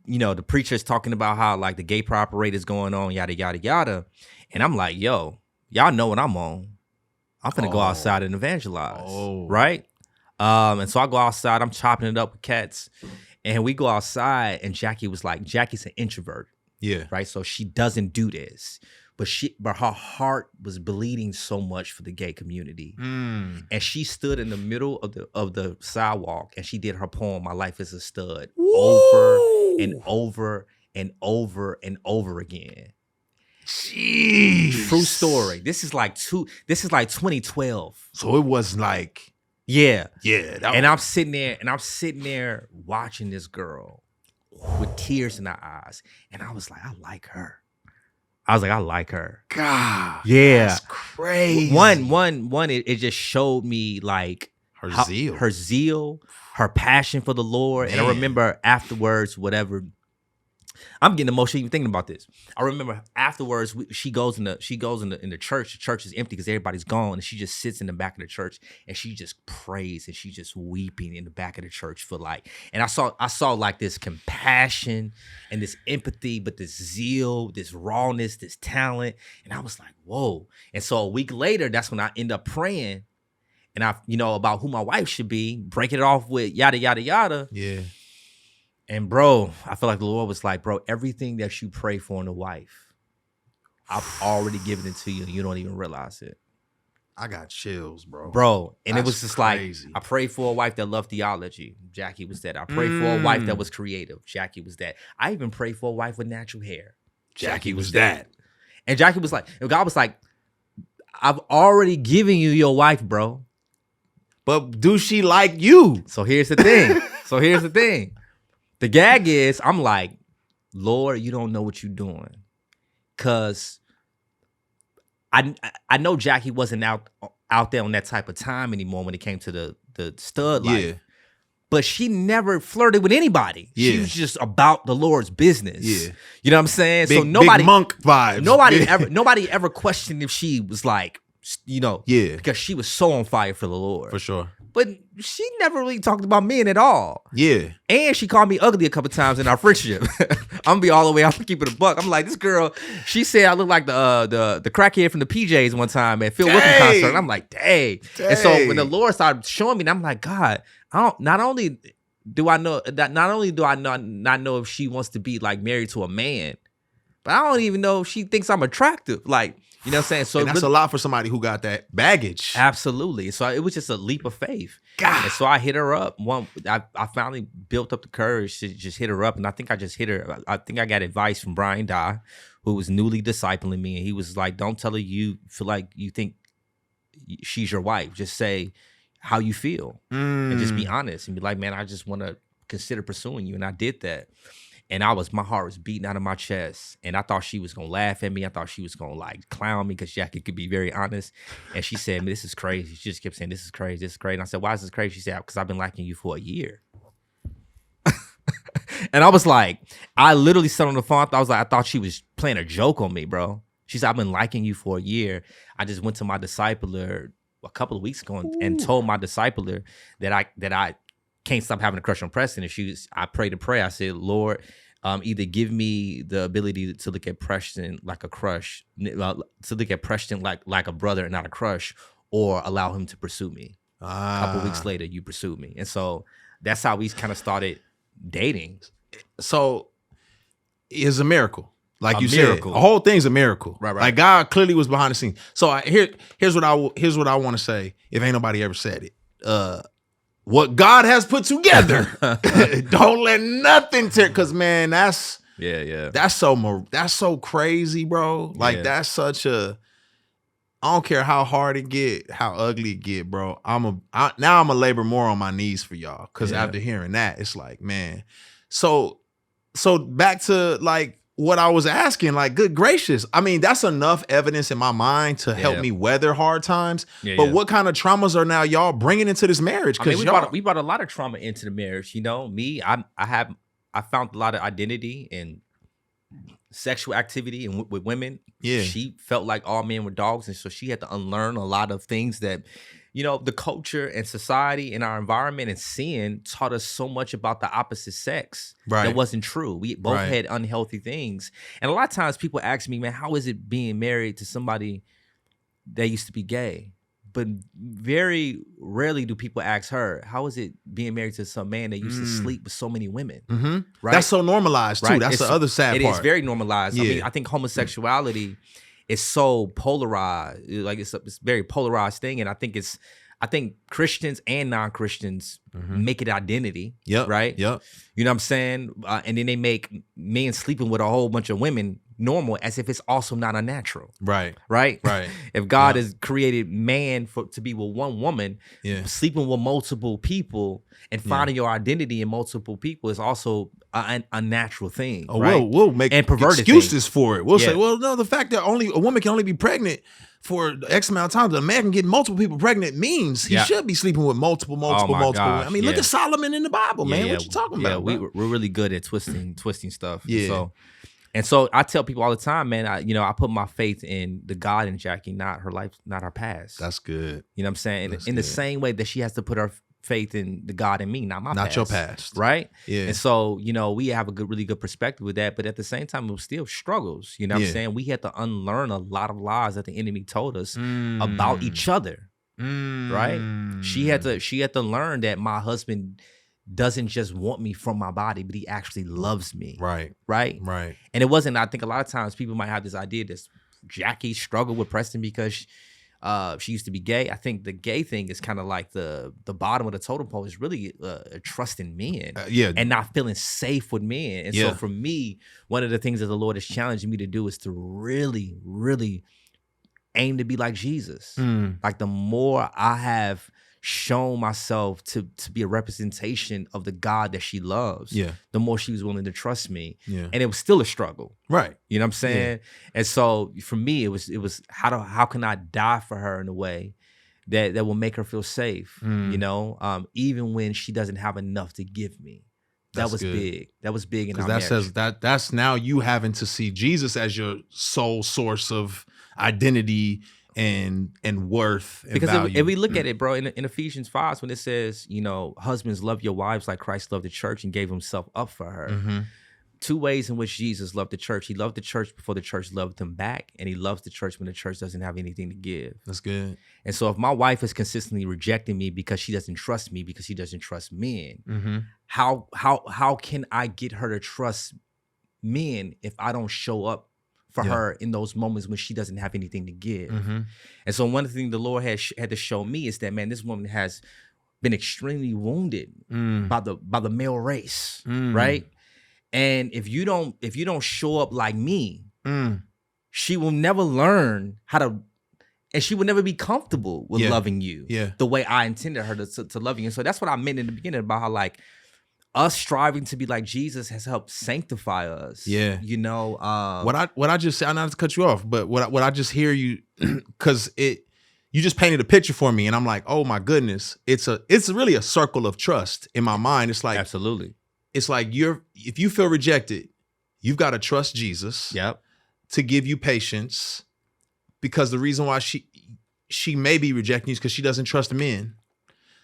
you know, the preacher's talking about how like the gay pride parade is going on, yada, yada, yada. And I'm like, yo, y'all know what I'm on. I'm finna go outside and evangelize, right? And so I go outside, I'm chopping it up with cats, and we go outside, and Jackie was like, Jackie's an introvert. Yeah. Right. So she doesn't do this, but her heart was bleeding so much for the gay community. And she stood in the middle of the sidewalk and she did her poem, My Life is a Stud, over and over and over and over again. Jeez. True story. This is like 2012. So it was like, yeah. And I'm sitting there watching this girl with tears in her eyes. And I was like, I like her. God. Yeah. That's crazy. One, it just showed me like her zeal, her passion for the Lord. Man. And I remember afterwards, whatever, I'm getting emotional even thinking about this. I remember afterwards, she goes in the church. The church is empty because everybody's gone, and she just sits in the back of the church and she just prays and she's just weeping in the back of the church for like. And I saw like this compassion and this empathy, but this zeal, this rawness, this talent, and I was like, whoa. And so a week later, that's when I end up praying, and about who my wife should be, breaking it off with yada yada yada. Yeah. And bro, I feel like the Lord was like, bro, everything that you pray for in a wife, I've already given it to you, and you don't even realize it. I got chills, bro. And it was just crazy. Like, I prayed for a wife that loved theology. Jackie was that. I prayed for a wife that was creative. Jackie was that. I even prayed for a wife with natural hair. Jackie was that. And Jackie was like, and God was like, I've already given you your wife, bro. But do she like you? So here's the thing. The gag is, I'm like, Lord, you don't know what you're doing. Because I know Jackie wasn't out there on that type of time anymore when it came to the stud life. but she never flirted with anybody. Yeah. She was just about the Lord's business. Yeah. You know what I'm saying? Big, so nobody big monk vibes. Nobody ever questioned if she was like, you know, because she was so on fire for the Lord. For sure. But she never really talked about men at all. Yeah. And she called me ugly a couple times in our friendship. I'm gonna be all the way out to keep it a buck. I'm like, this girl, she said I look like the crackhead from the PJs one time at Phil Wickham concert. And I'm like, dang. And so when the Lord started showing me, I'm like, God, not only do I not know if she wants to be like married to a man, but I don't even know if she thinks I'm attractive. Like, you know what I'm saying? So and that's a lot for somebody who got that baggage. Absolutely. So it was just a leap of faith. God. And so I hit her up. I finally built up the courage to just hit her up. And I think I just hit her. I think I got advice from Brian Dye, who was newly discipling me. And he was like, don't tell her you feel like you think she's your wife. Just say how you feel. And just be honest and be like, man, I just want to consider pursuing you. And I did that. And my heart was beating out of my chest. And I thought she was going to laugh at me. I thought she was going to like clown me because Jackie could be very honest. And she said, this is crazy. She just kept saying, this is crazy, this is crazy. And I said, why is this crazy? She said, because I've been liking you for a year. And I was like, I literally sat on the phone. I thought she was playing a joke on me, bro. She said, I've been liking you for a year. I just went to my discipler a couple of weeks ago and told my discipler that I can't stop having a crush on Preston. And I prayed a prayer. I said, Lord, either give me the ability to look at Preston like a crush, to look at Preston like a brother and not a crush, or allow him to pursue me. A couple weeks later, you pursued me. And so that's how we kind of started dating. So it's a miracle. Like you said, the whole thing's a miracle. Right. Like God clearly was behind the scenes. So here's what I want to say. If ain't nobody ever said it, what God has put together, don't let nothing tear. Cause man, that's so crazy, bro. Like that's such a. I don't care how hard it get, how ugly it get, bro. now I'm gonna labor more on my knees for y'all. Cause after hearing that, it's like, man. So back to like what I was asking, like, good gracious. I mean, that's enough evidence in my mind to help me weather hard times. But what kind of traumas are now y'all bringing into this marriage? Because we brought a lot of trauma into the marriage. You know, me, I found a lot of identity in sexual activity and with women. Yeah, she felt like all men were dogs, and so she had to unlearn a lot of things that, you know, the culture and society and our environment and sin taught us so much about the opposite sex. Right. That wasn't true. We both had unhealthy things. And a lot of times people ask me, man, how is it being married to somebody that used to be gay? But very rarely do people ask her, how is it being married to some man that used to sleep with so many women? Right? That's so normalized too. That's the other sad part. It is very normalized. Yeah. I mean, I think homosexuality is so polarized. Like it's a very polarized thing. And I think Christians and non-Christians make it identity. Right? Yep. You know what I'm saying? And then they make men sleeping with a whole bunch of women normal, as if it's also not unnatural. Right. If God has created man to be with one woman, sleeping with multiple people and finding your identity in multiple people is also a unnatural thing. Oh, right? We'll make excuses for it. We'll say, well, no, the fact that a woman can only be pregnant for X amount of time, a man can get multiple people pregnant means he should be sleeping with multiple. Gosh, I mean, look at Solomon in the Bible, man. What you talking about? We're really good at twisting stuff. And so I tell people all the time, man, I put my faith in the God in Jackie, not her life, not her past. That's good. You know what I'm saying? In the same way that she has to put her faith in the God in me, not my past. Not your past. Right? Yeah. And so, we have a really good perspective with that. But at the same time, it was still struggles. You know what I'm saying? We had to unlearn a lot of lies that the enemy told us about each other. Right? She had to learn that my husband doesn't just want me from my body, but he actually loves me. Right. And it wasn't, I think a lot of times people might have this idea that Jackie struggled with Preston because she used to be gay. I think the gay thing is kind of like the bottom of the totem pole is really trusting men and not feeling safe with men. And so for me, one of the things that the Lord is challenging me to do is to really, really aim to be like Jesus. Like the more I have shown myself to be a representation of the God that she loves, the more she was willing to trust me. And it was still a struggle. Right. You know what I'm saying? And so for me, it was how can I die for her in a way that will make her feel safe, you know, even when she doesn't have enough to give me. That was big. That was big in our marriage. Says that's now you having to see Jesus as your sole source of identity and worth and because value. If we look at it, bro, in Ephesians 5, when it says, you know, husbands, love your wives like Christ loved the church and gave himself up for her. Two ways in which Jesus loved the church. He loved the church before the church loved him back, and he loves the church when the church doesn't have anything to give. That's good. And so if my wife is consistently rejecting me because she doesn't trust me, because she doesn't trust men, how can I get her to trust men if I don't show up for her in those moments when she doesn't have anything to give? And so one of the things the Lord had to show me is that, man, this woman has been extremely wounded by the male race, right? And if you don't show up like me, she will never learn how to, and she will never be comfortable with loving you the way I intended her to love you. And so that's what I meant in the beginning about how, like, us striving to be like Jesus has helped sanctify us. Yeah. You know, what I just said, not to cut you off, but what I just hear you, because you just painted a picture for me, and I'm like, oh my goodness, it's really a circle of trust in my mind. It's like, absolutely. It's like if you feel rejected, you've got to trust Jesus to give you patience, because the reason why she may be rejecting you is because she doesn't trust men.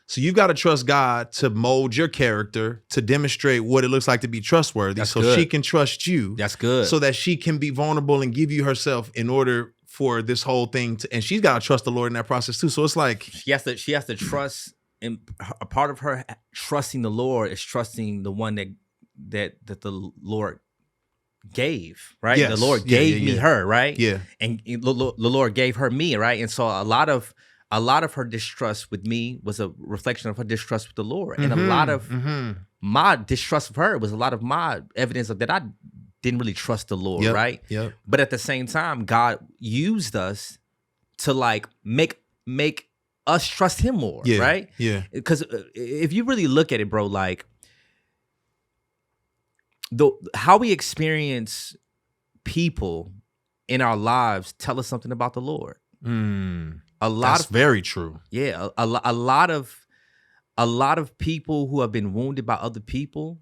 So you've got to trust God to mold your character to demonstrate what it looks like to be trustworthy. That's so good. She can trust you. That's good. So that she can be vulnerable and give you herself in order for this whole thing and she's got to trust the Lord in that process too. So it's like she has to trust. And a part of her trusting the Lord is trusting the one that the Lord gave, right? Yes. The Lord gave me her, right? Yeah. And the Lord gave her me, right? And so a lot of her distrust with me was a reflection of her distrust with the Lord. And a lot of my distrust of her was a lot of my evidence of that I didn't really trust the Lord, right? Yep. But at the same time, God used us to like make us trust him more, right? Yeah. Because if you really look at it, bro, like how we experience people in our lives tell us something about the Lord. That's very true. Yeah, a lot of people who have been wounded by other people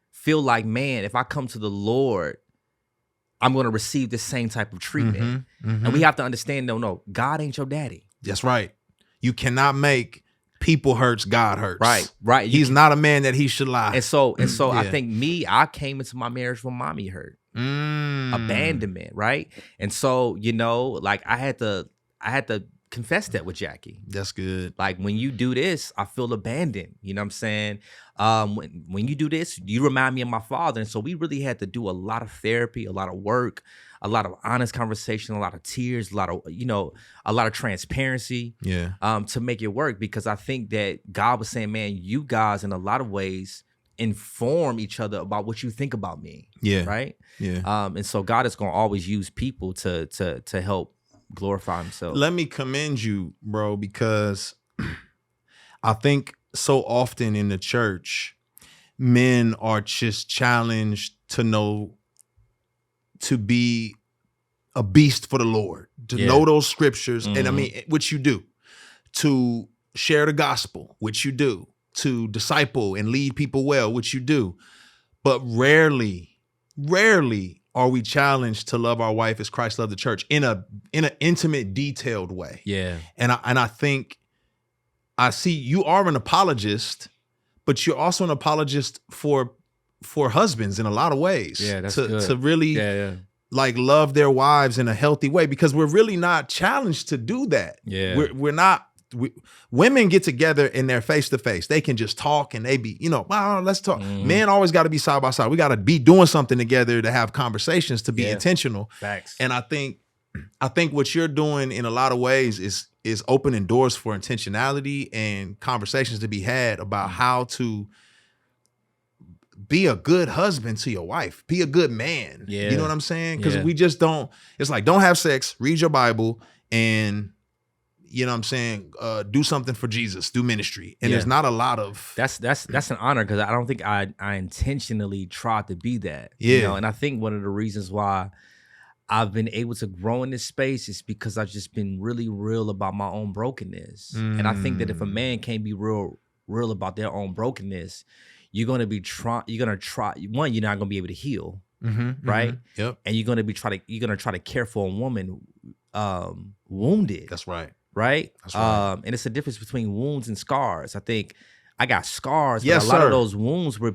feel like, man, if I come to the Lord, I'm going to receive the same type of treatment. And we have to understand, no, God ain't your daddy. That's right. You cannot make people hurts, God hurts. Right. He's not a man that he should lie. And so I think I came into my marriage when mommy hurt. Abandonment, right? And so, you know, like I had to confess that with Jackie. That's good. Like, when you do this, I feel abandoned. You know what I'm saying? When you do this, you remind me of my father. And so we really had to do a lot of therapy, a lot of work, a lot of honest conversation, a lot of tears, a lot of transparency, to make it work. Because I think that God was saying, man, you guys in a lot of ways inform each other about what you think about me. Yeah. Right. Yeah. And so God is going to always use people to help glorify himself. Let me commend you, bro, because I think so often in the church, men are just challenged to be a beast for the Lord, to know those scriptures. And I mean, which you do, to share the gospel, which you do, to disciple and lead people well, which you do. But rarely are we challenged to love our wife as Christ loved the church in an intimate, detailed way. Yeah. And I think I see you are an apologist, but you're also an apologist for husbands in a lot of ways. Yeah, that's good. To really like love their wives in a healthy way, because we're really not challenged to do that. Yeah. We're not. Women get together and they're face to face. They can just talk and they be, wow, let's talk. Men always got to be side by side. We got to be doing something together to have conversations, to be intentional. Facts. And I think what you're doing in a lot of ways is opening doors for intentionality and conversations to be had about how to be a good husband to your wife, be a good man. Yeah. You know what I'm saying? Because we just don't. It's like, don't have sex, read your Bible, and you know what I'm saying, do something for Jesus, do ministry. And there's not a lot of... That's an honor, because I don't think I intentionally tried to be that. Yeah. You know? And I think one of the reasons why I've been able to grow in this space is because I've just been really real about my own brokenness. And I think that if a man can't be real about their own brokenness, you're gonna try. One, you're not gonna be able to heal, right? Yep. And you're gonna try to care for a woman wounded. That's right. Right. That's right. And it's a difference between wounds and scars. I think I got scars, yes, but a lot of those wounds were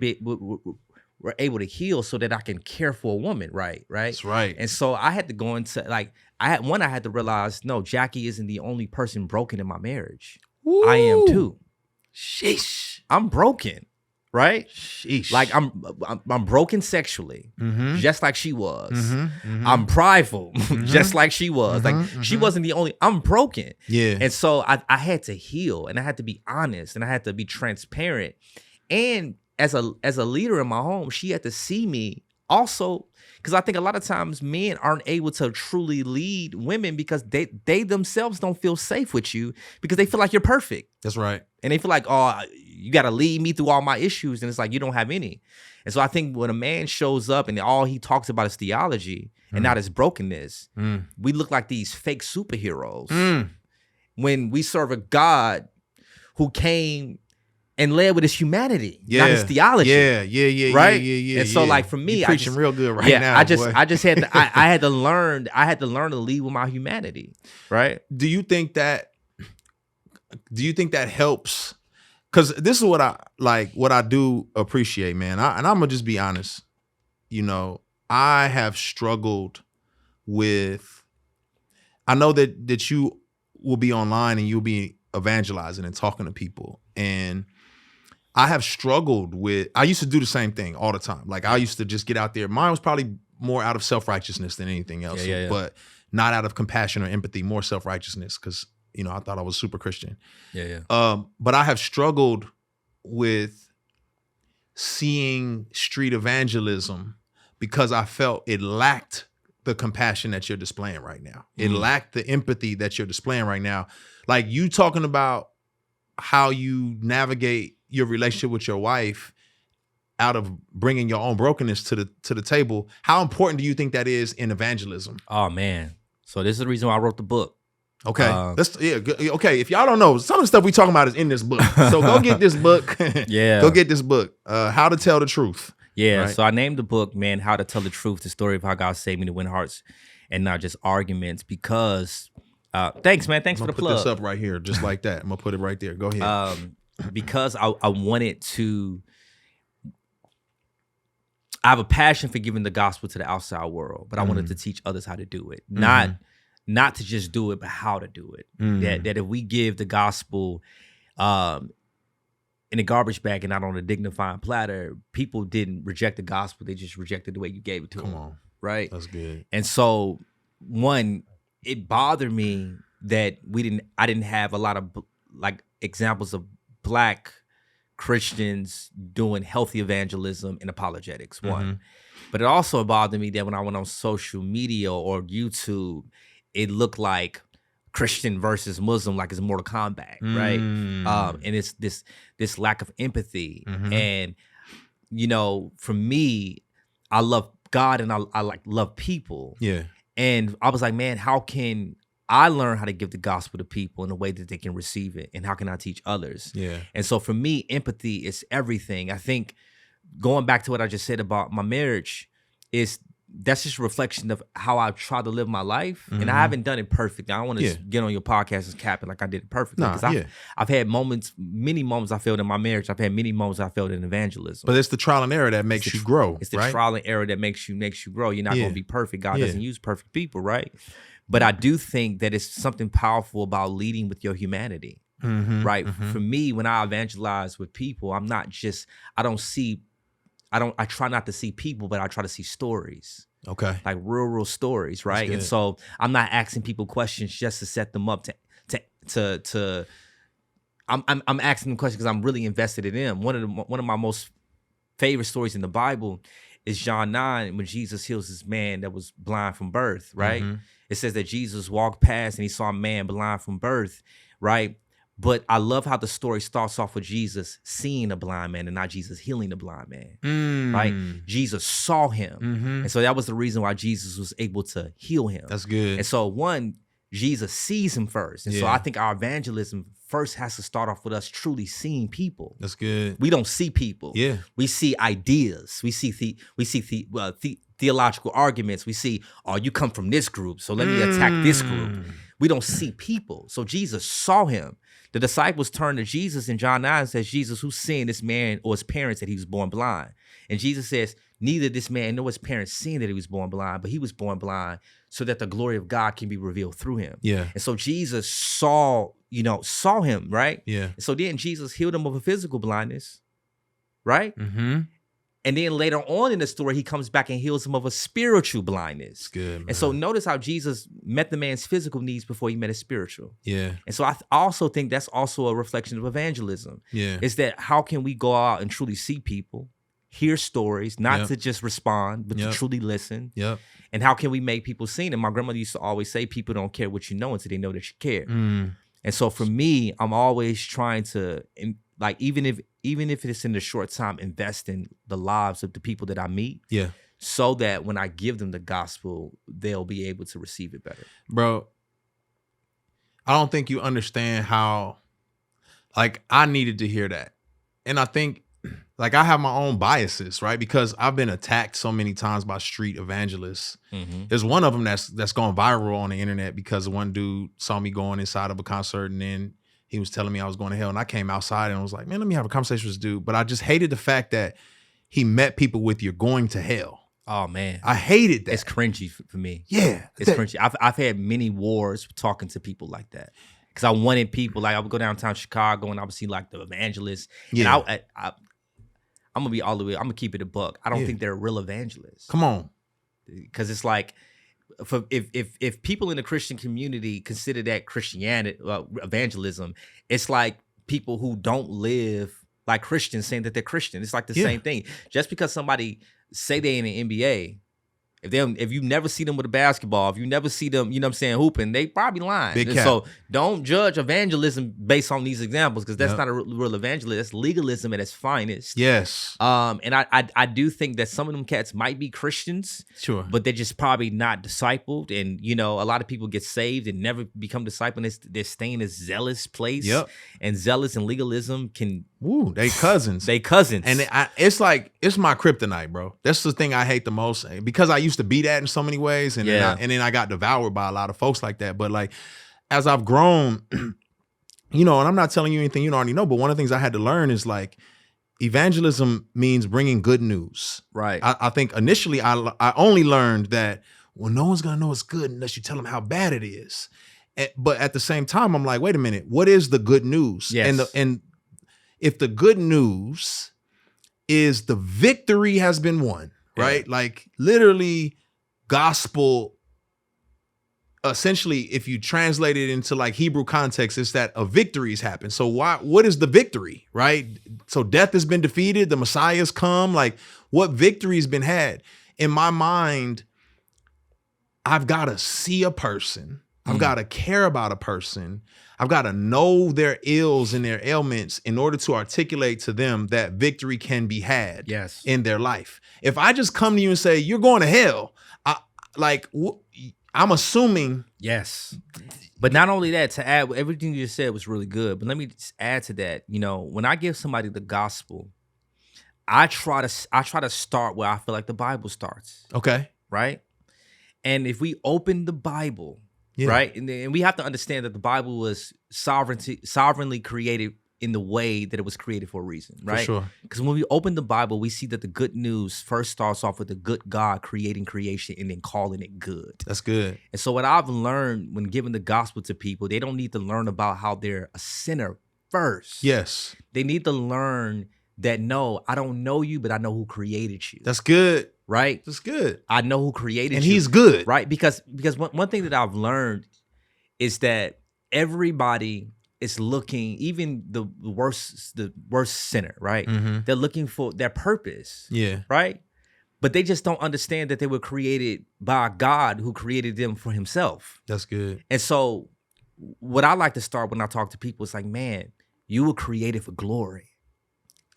able to heal so that I can care for a woman. Right. That's right. And so I had to go into I had to realize, no, Jackie isn't the only person broken in my marriage. Woo. I am too. Sheesh. I'm broken. Right? Sheesh. Like I'm broken sexually, just like she was. I'm prideful, just like she was. She wasn't the only. I'm broken. Yeah. And so I had to heal, and I had to be honest, and I had to be transparent. And as a leader in my home, she had to see me also, because I think a lot of times men aren't able to truly lead women because they themselves don't feel safe with you because they feel like you're perfect. That's right. And they feel like, oh, you got to lead me through all my issues. And it's like, you don't have any. And so I think when a man shows up and all he talks about is theology and not his brokenness, we look like these fake superheroes when we serve a God who came and led with his humanity, not his theology. Yeah. Right? Yeah. And so, like, for me, you're preaching real good now. I just had to, I had to learn to lead with my humanity. Right? Do you think that helps? Because this is what I do appreciate, man. And I'm gonna just be honest. You know, I have struggled with. I know that you will be online and you'll be evangelizing and talking to people, and I have struggled with. I used to do the same thing all the time. Like I used to just get out there. Mine was probably more out of self-righteousness than anything else, but not out of compassion or empathy. More self-righteousness because. You know, I thought I was super Christian. But I have struggled with seeing street evangelism because I felt it lacked the compassion that you're displaying right now. It lacked the empathy that you're displaying right now. Like you talking about how you navigate your relationship with your wife out of bringing your own brokenness to the table. How important do you think that is in evangelism? Oh, man. So this is the reason why I wrote the book. Okay. Okay. If y'all don't know, some of the stuff we talking about is in this book. So go get this book. Go get this book. How to Tell the Truth. Yeah. Right? So I named the book, man, How to Tell the Truth, the story of how God saved me to win hearts and not just arguments. Because thanks, man. Thanks for the plug. I'm gonna put this up right here, just like that. I'm gonna put it right there. Go ahead. Because I wanted to. I have a passion for giving the gospel to the outside world, but I wanted to teach others how to do it. Not to just do it, but how to do it. That if we give the gospel in a garbage bag and not on a dignified platter, people didn't reject the gospel. They just rejected the way you gave it to them. Come on. Right? That's good. And so, one, it bothered me that I didn't have a lot of like examples of Black Christians doing healthy evangelism and apologetics, one. But it also bothered me that when I went on social media or YouTube, it looked like Christian versus Muslim, like it's Mortal Kombat, right? And it's this lack of empathy. And, you know, for me, I love God and I like love people. Yeah. And I was like, man, how can I learn how to give the gospel to people in a way that they can receive it? And how can I teach others? Yeah. And so for me, empathy is everything. I think going back to what I just said about my marriage that's just a reflection of how I've tried to live my life. And I haven't done it perfect. I don't want to get on your podcast and cap it like I did it perfectly. Because I've had many moments I failed in my marriage. I've had many moments I failed in evangelism. But it's the trial and error that makes you grow. It's the trial and error that makes you grow. You're not going to be perfect. God doesn't use perfect people, right? But I do think that it's something powerful about leading with your humanity, right? For me, when I evangelize with people, I try not to see people, but I try to see stories. Okay. Like real stories, right? And so I'm not asking people questions just to set them up I'm asking them questions because I'm really invested in them. One of my most favorite stories in the Bible is John 9 when Jesus heals this man that was blind from birth, right? It says that Jesus walked past and he saw a man blind from birth, right? But I love how the story starts off with Jesus seeing a blind man and not Jesus healing the blind man, right? Jesus saw him. And so that was the reason why Jesus was able to heal him. That's good. And so Jesus sees him first. And so I think our evangelism first has to start off with us truly seeing people. That's good. We don't see people. Yeah. We see ideas. We see theological arguments. We see, oh, you come from this group, so let me attack this group. We don't see people. So Jesus saw him. The disciples turned to Jesus in John 9 and says, Jesus, who's seeing this man or his parents that he was born blind? And Jesus says, neither this man nor his parents seen that he was born blind, but he was born blind so that the glory of God can be revealed through him. Yeah. And so Jesus saw him, right? Yeah. And so then Jesus healed him of a physical blindness, right? Mm-hmm. And then later on in the story, he comes back and heals him of a spiritual blindness. It's good, man. And so notice how Jesus met the man's physical needs before he met his spiritual. Yeah. And so I also think that's also a reflection of evangelism. Yeah. Is that how can we go out and truly see people, hear stories, not to just respond, but to truly listen. Yep. And how can we make people seen? And my grandmother used to always say, people don't care what you know until they know that you care. And so for me, I'm always trying to, like, even if it's in the short time, invest in the lives of the people that I meet. Yeah. So that when I give them the gospel, they'll be able to receive it better. Bro, I don't think you understand how, like, I needed to hear that. And I think, like, I have my own biases, right? Because I've been attacked so many times by street evangelists. There's one of them that's gone viral on the internet because one dude saw me going inside of a concert and then he was telling me I was going to hell. And I came outside and I was like, man, let me have a conversation with this dude. But I just hated the fact that he met people with "you're going to hell." Oh, man. I hated that. It's cringy for me. Yeah. It's cringy. I've had many wars talking to people like that. Because I wanted people, like, I would go downtown Chicago and I would see, like, the evangelists. Yeah. And I'm going to be all the way, I'm going to keep it a buck. I don't think they're real evangelists. Come on. Because it's like, if people in the Christian community consider that Christianity, evangelism, it's like people who don't live like Christians saying that they're Christian. It's like the same thing. Just because somebody say they in the NBA, if you never see them with a basketball, if you never see them, you know what I'm saying, hooping, they probably lying. So don't judge evangelism based on these examples, because that's not a real evangelism. That's legalism at its finest. Yes. And I do think that some of them cats might be Christians, sure, but they're just probably not discipled. And, you know, a lot of people get saved and never become discipled. They're staying in a zealous place. Yep. And zealous and legalism can... Woo, they cousins. They cousins. And it's like, it's my kryptonite, bro. That's the thing I hate the most, because I used to be that in so many ways. And then I got devoured by a lot of folks like that. But, like, as I've grown, you know, and I'm not telling you anything you don't already know, but one of the things I had to learn is, like, evangelism means bringing good news. Right. I think initially I only learned that, well, no one's going to know it's good unless you tell them how bad it is. But at the same time, I'm like, wait a minute, what is the good news? Yes. And if the good news is the victory has been won, right? Like, literally, gospel, essentially, if you translate it into, like, Hebrew context, it's that a victory has happened. So what is the victory, right? So death has been defeated, the Messiah's come. Like, what victory has been had? In my mind, I've got to see a person. I've got to care about a person. I've got to know their ills and their ailments in order to articulate to them that victory can be had in their life. If I just come to you and say, you're going to hell, I'm assuming. Yes. But not only that, to add, everything you just said was really good. But let me just add to that. You know, when I give somebody the gospel, I try to start where I feel like the Bible starts. Okay. Right? And if we open the Bible, right? And we have to understand that the Bible was sovereignly created in the way that it was created for a reason, right? For sure. Because when we open the Bible, we see that the good news first starts off with a good God creating creation and then calling it good. That's good. And so what I've learned when giving the gospel to people, they don't need to learn about how they're a sinner first. Yes. They need to learn that, no, I don't know you, but I know who created you. That's good. Right? That's good. I know who created you. And he's good. Right? Because one thing that I've learned is that everybody is looking, even the worst sinner, right? Mm-hmm. They're looking for their purpose. Yeah. Right? But they just don't understand that they were created by God who created them for himself. That's good. And so what I like to start when I talk to people is like, man, you were created for glory,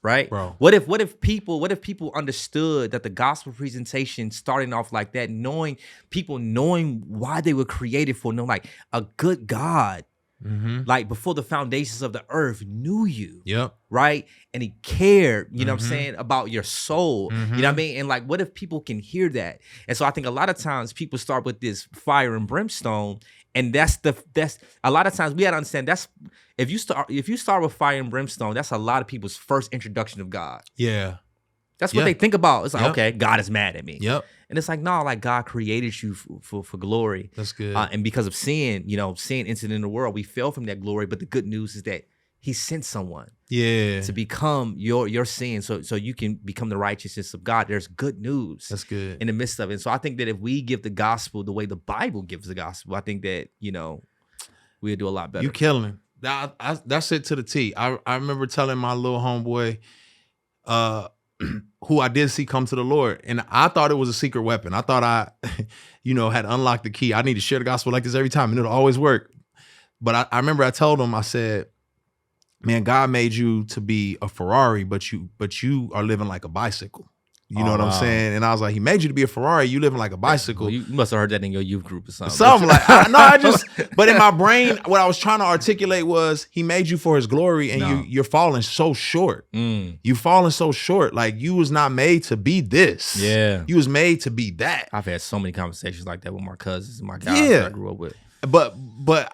right? Bro. What if people understood that the gospel presentation starting off like that, knowing why they were created for, knowing like a good God, like before the foundations of the earth knew you. Yep. Right. And he cared, you know what I'm saying, about your soul. You know what I mean? And like, what if people can hear that? And so I think a lot of times people start with this fire and brimstone. And that's a lot of times we had to understand if you start with fire and brimstone, that's a lot of people's first introduction of God. Yeah. That's what they think about. It's like, okay, God is mad at me. Yep. And it's like, no, like God created you for glory. That's good. And because of sin, sin entered in the world, we fell from that glory. But the good news is that he sent someone to become your sin so you can become the righteousness of God. There's good news. That's good. In the midst of it. So I think that if we give the gospel the way the Bible gives the gospel, I think that, we'll do a lot better. You killing. That's it to the T. I remember telling my little homeboy, who I did see come to the Lord, and I thought it was a secret weapon. I thought I, had unlocked the key. I need to share the gospel like this every time, and it'll always work. But I remember I told him, I said, man, God made you to be a Ferrari, but you are living like a bicycle. You know what I'm saying? And I was like, he made you to be a Ferrari. You living like a bicycle. Well, you must have heard that in your youth group or something. Something like, but in my brain, what I was trying to articulate was he made you for his glory, and you're falling so short. You falling so short. Like you was not made to be this. Yeah. You was made to be that. I've had so many conversations like that with my cousins and my guys that I grew up with. But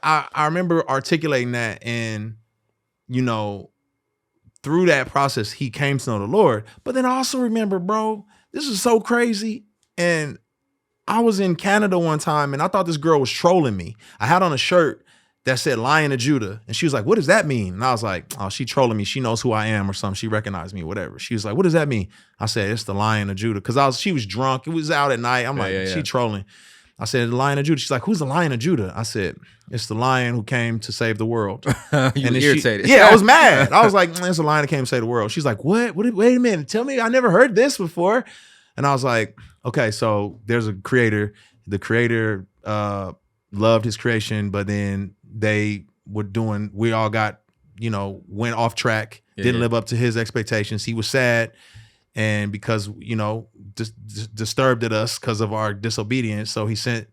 I remember articulating that, and through that process, he came to know the Lord. But then I also remember, bro, this is so crazy. And I was in Canada one time, and I thought this girl was trolling me. I had on a shirt that said Lion of Judah. And she was like, what does that mean? And I was like, oh, she trolling me. She knows who I am or something. She recognized me, whatever. She was like, what does that mean? I said, it's the Lion of Judah. Because she was drunk. It was out at night. I'm like, she trolling. I said, the Lion of Judah. She's like, who's the Lion of Judah? I said, it's the lion who came to save the world. You irritated. I was mad. I was like, it's the lion that came to save the world. She's like, what? Wait a minute. Tell me, I never heard this before. And I was like, okay, so there's a creator. The creator loved his creation, but then we all got, went off track, didn't live up to his expectations. He was sad. And because, disturbed at us because of our disobedience. So he sent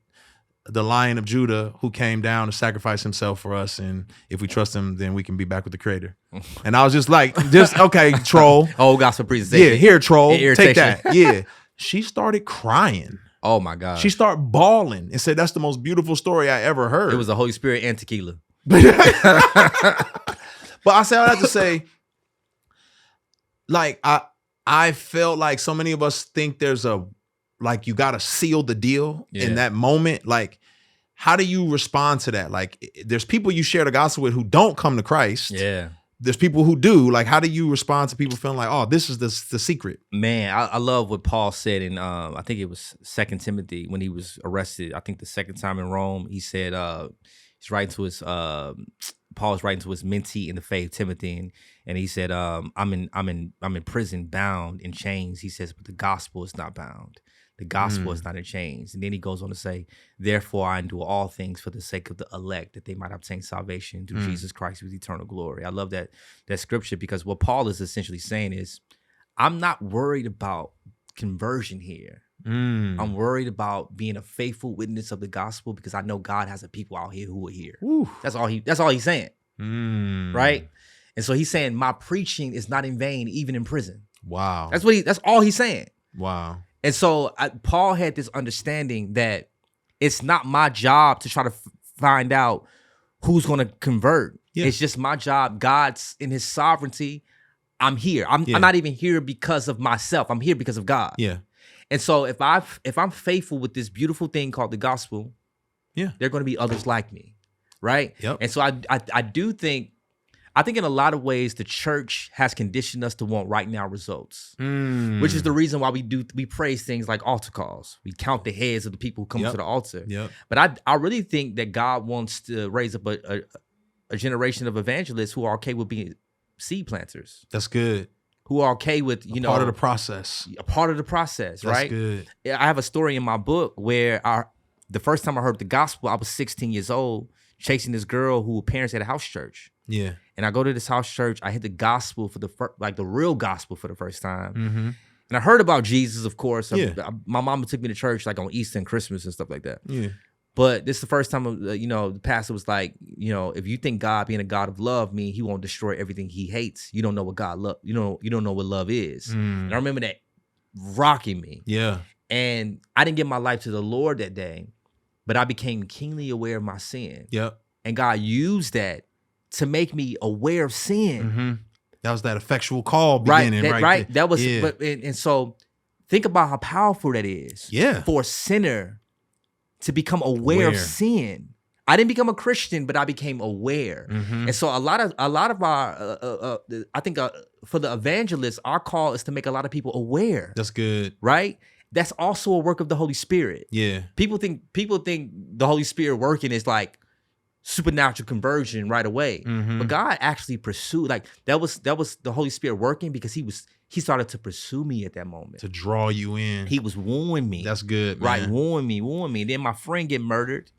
the Lion of Judah who came down to sacrifice himself for us. And if we trust him, then we can be back with the creator. And I was just like, okay, troll. Oh, gospel presentation. Yeah, here, troll. Take that. Yeah. She started crying. Oh my God. She started bawling and said, that's the most beautiful story I ever heard. It was the Holy Spirit and tequila. But I say all that to say, like, I felt like so many of us think there's you got to seal the deal in that moment. Like, how do you respond to that? Like, there's people you share the gospel with who don't come to Christ. Yeah. There's people who do. Like, how do you respond to people feeling like, oh, this is the secret? Man, I love what Paul said in, I think it was 2 Timothy when he was arrested. I think the second time in Rome, he said, he's writing to his, Paul's writing to his mentee in the faith, Timothy, and he said, I'm in prison, bound in chains. He says, but the gospel is not bound. The gospel is not in chains. And then he goes on to say, therefore I endure all things for the sake of the elect, that they might obtain salvation through Jesus Christ with eternal glory. I love that scripture, because what Paul is essentially saying is, I'm not worried about conversion here. I'm worried about being a faithful witness of the gospel, because I know God has a people out here who are here. Ooh. That's all he's saying. Right? And so he's saying my preaching is not in vain, even in prison. Wow. That's all he's saying. Wow. And so Paul had this understanding that it's not my job to try to find out who's going to convert. Yeah. It's just my job. God's in his sovereignty. I'm here. I'm not even here because of myself. I'm here because of God. Yeah. And so if I'm faithful with this beautiful thing called the gospel, there are going to be others like me, right? Yep. And so I think in a lot of ways the church has conditioned us to want right now results, which is the reason why we praise things like altar calls. We count the heads of the people who come to the altar. Yep. But I really think that God wants to raise up a generation of evangelists who are okay with being seed planters. That's good. Who are okay with, part of the process. A part of the process, right? That's good. I have a story in my book where the first time I heard the gospel, I was 16 years old, chasing this girl who parents had a house church. Yeah. And I go to this house church. I hit the gospel for the real gospel for the first time. And I heard about Jesus, of course. My mama took me to church like on Easter and Christmas and stuff like that. Yeah. But this is the first time, the pastor was like, if you think God being a God of love means he won't destroy everything he hates, you don't know what God love. You don't know what love is. And I remember that rocking me. Yeah. And I didn't give my life to the Lord that day, but I became keenly aware of my sin. Yep. And God used that to make me aware of sin. That was that effectual call beginning, right? That was, and so think about how powerful that is. Yeah. For a sinner to become aware of sin. I didn't become a Christian, but I became aware. And so a lot of our, I think for the evangelists, our call is to make a lot of people aware. That's good. Right? That's also a work of the Holy Spirit. Yeah. People think the Holy Spirit working is like supernatural conversion right away. But God actually pursued, like that was the Holy Spirit working because he started to pursue me at that moment. To draw you in. He was wooing me. That's good, man. Right, wooing me. Then my friend get murdered.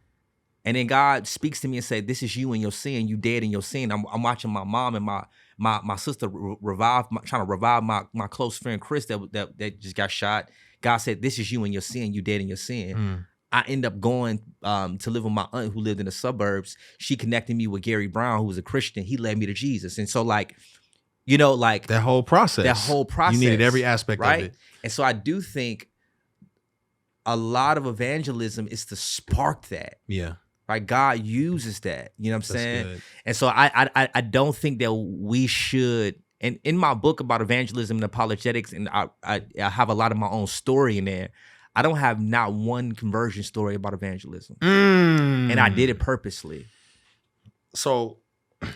And then God speaks to me and said, this is you and your sin. You dead in your sin. I'm watching my mom and my sister trying to revive my close friend Chris that just got shot. God said, this is you and your sin. You dead in your sin. I end up going to live with my aunt who lived in the suburbs. She connected me with Gary Brown, who was a Christian. He led me to Jesus. And so like that whole process. You needed every aspect of it. And so I do think a lot of evangelism is to spark that. Yeah. Right? God uses that. You know what I'm saying? Good. And so I don't think that we should, and in my book about evangelism and apologetics, and I have a lot of my own story in there. I don't have not one conversion story about evangelism. And I did it purposely. So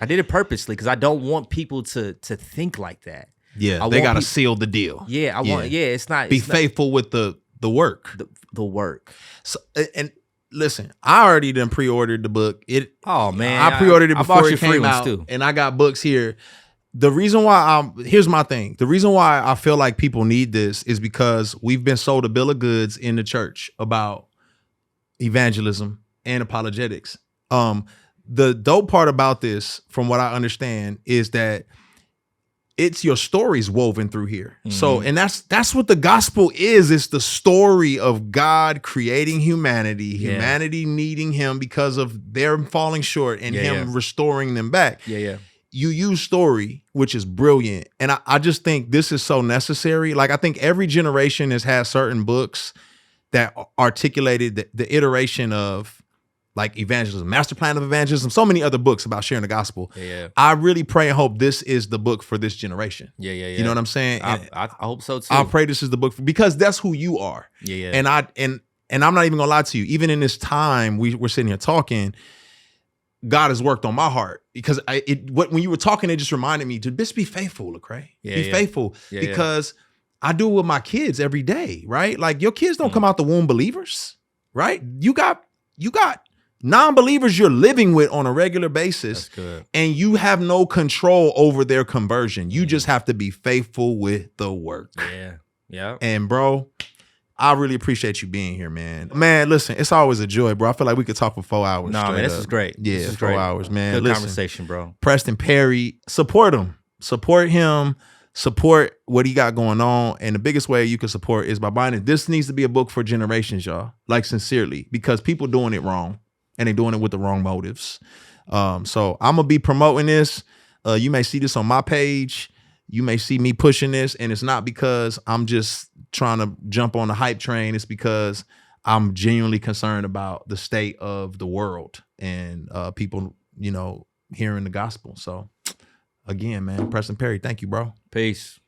I did it purposely because I don't want people to think like that. Yeah, they got to seal the deal. Yeah, it's not. Be faithful with the work. The work. So, and listen, I already done pre-ordered the book. Oh man, I pre-ordered it before it came out, too. And I got books here. The reason why here's my thing. The reason why I feel like people need this is because we've been sold a bill of goods in the church about evangelism and apologetics. The dope part about this, from what I understand, is that it's your stories woven through here. So, and that's what the gospel is. It's the story of God creating humanity, humanity needing him because of their falling short and him restoring them back. You use story, which is brilliant. And I just think this is so necessary. Like, I think every generation has had certain books that articulated the iteration of like evangelism, master plan of evangelism, so many other books about sharing the gospel. I really pray and hope this is the book for this generation. You know what I'm saying? I hope so too. I pray this is the book because that's who you are. And I'm not even gonna lie to you. Even in this time we're sitting here talking, God has worked on my heart because when you were talking, it just reminded me to just be faithful, Lecrae. Be faithful because I do it with my kids every day, right? Like your kids don't come out the womb believers, right? You got non-believers you're living with on a regular basis. That's good. And you have no control over their conversion. You just have to be faithful with the work. And bro, I really appreciate you being here, man. Man, listen, it's always a joy, bro. I feel like we could talk for 4 hours. No, man, this is great. Yeah, this is 4 hours, man. Good conversation, bro. Preston Perry, support him. Support him. Support what he got going on. And the biggest way you can support is by buying it. This needs to be a book for generations, y'all. Like, sincerely, because people doing it wrong and they're doing it with the wrong motives. So I'm going to be promoting this. You may see this on my page. You may see me pushing this, and it's not because I'm just trying to jump on the hype train. It's because I'm genuinely concerned about the state of the world and people, hearing the gospel. So again, man, Preston Perry, thank you, bro. Peace.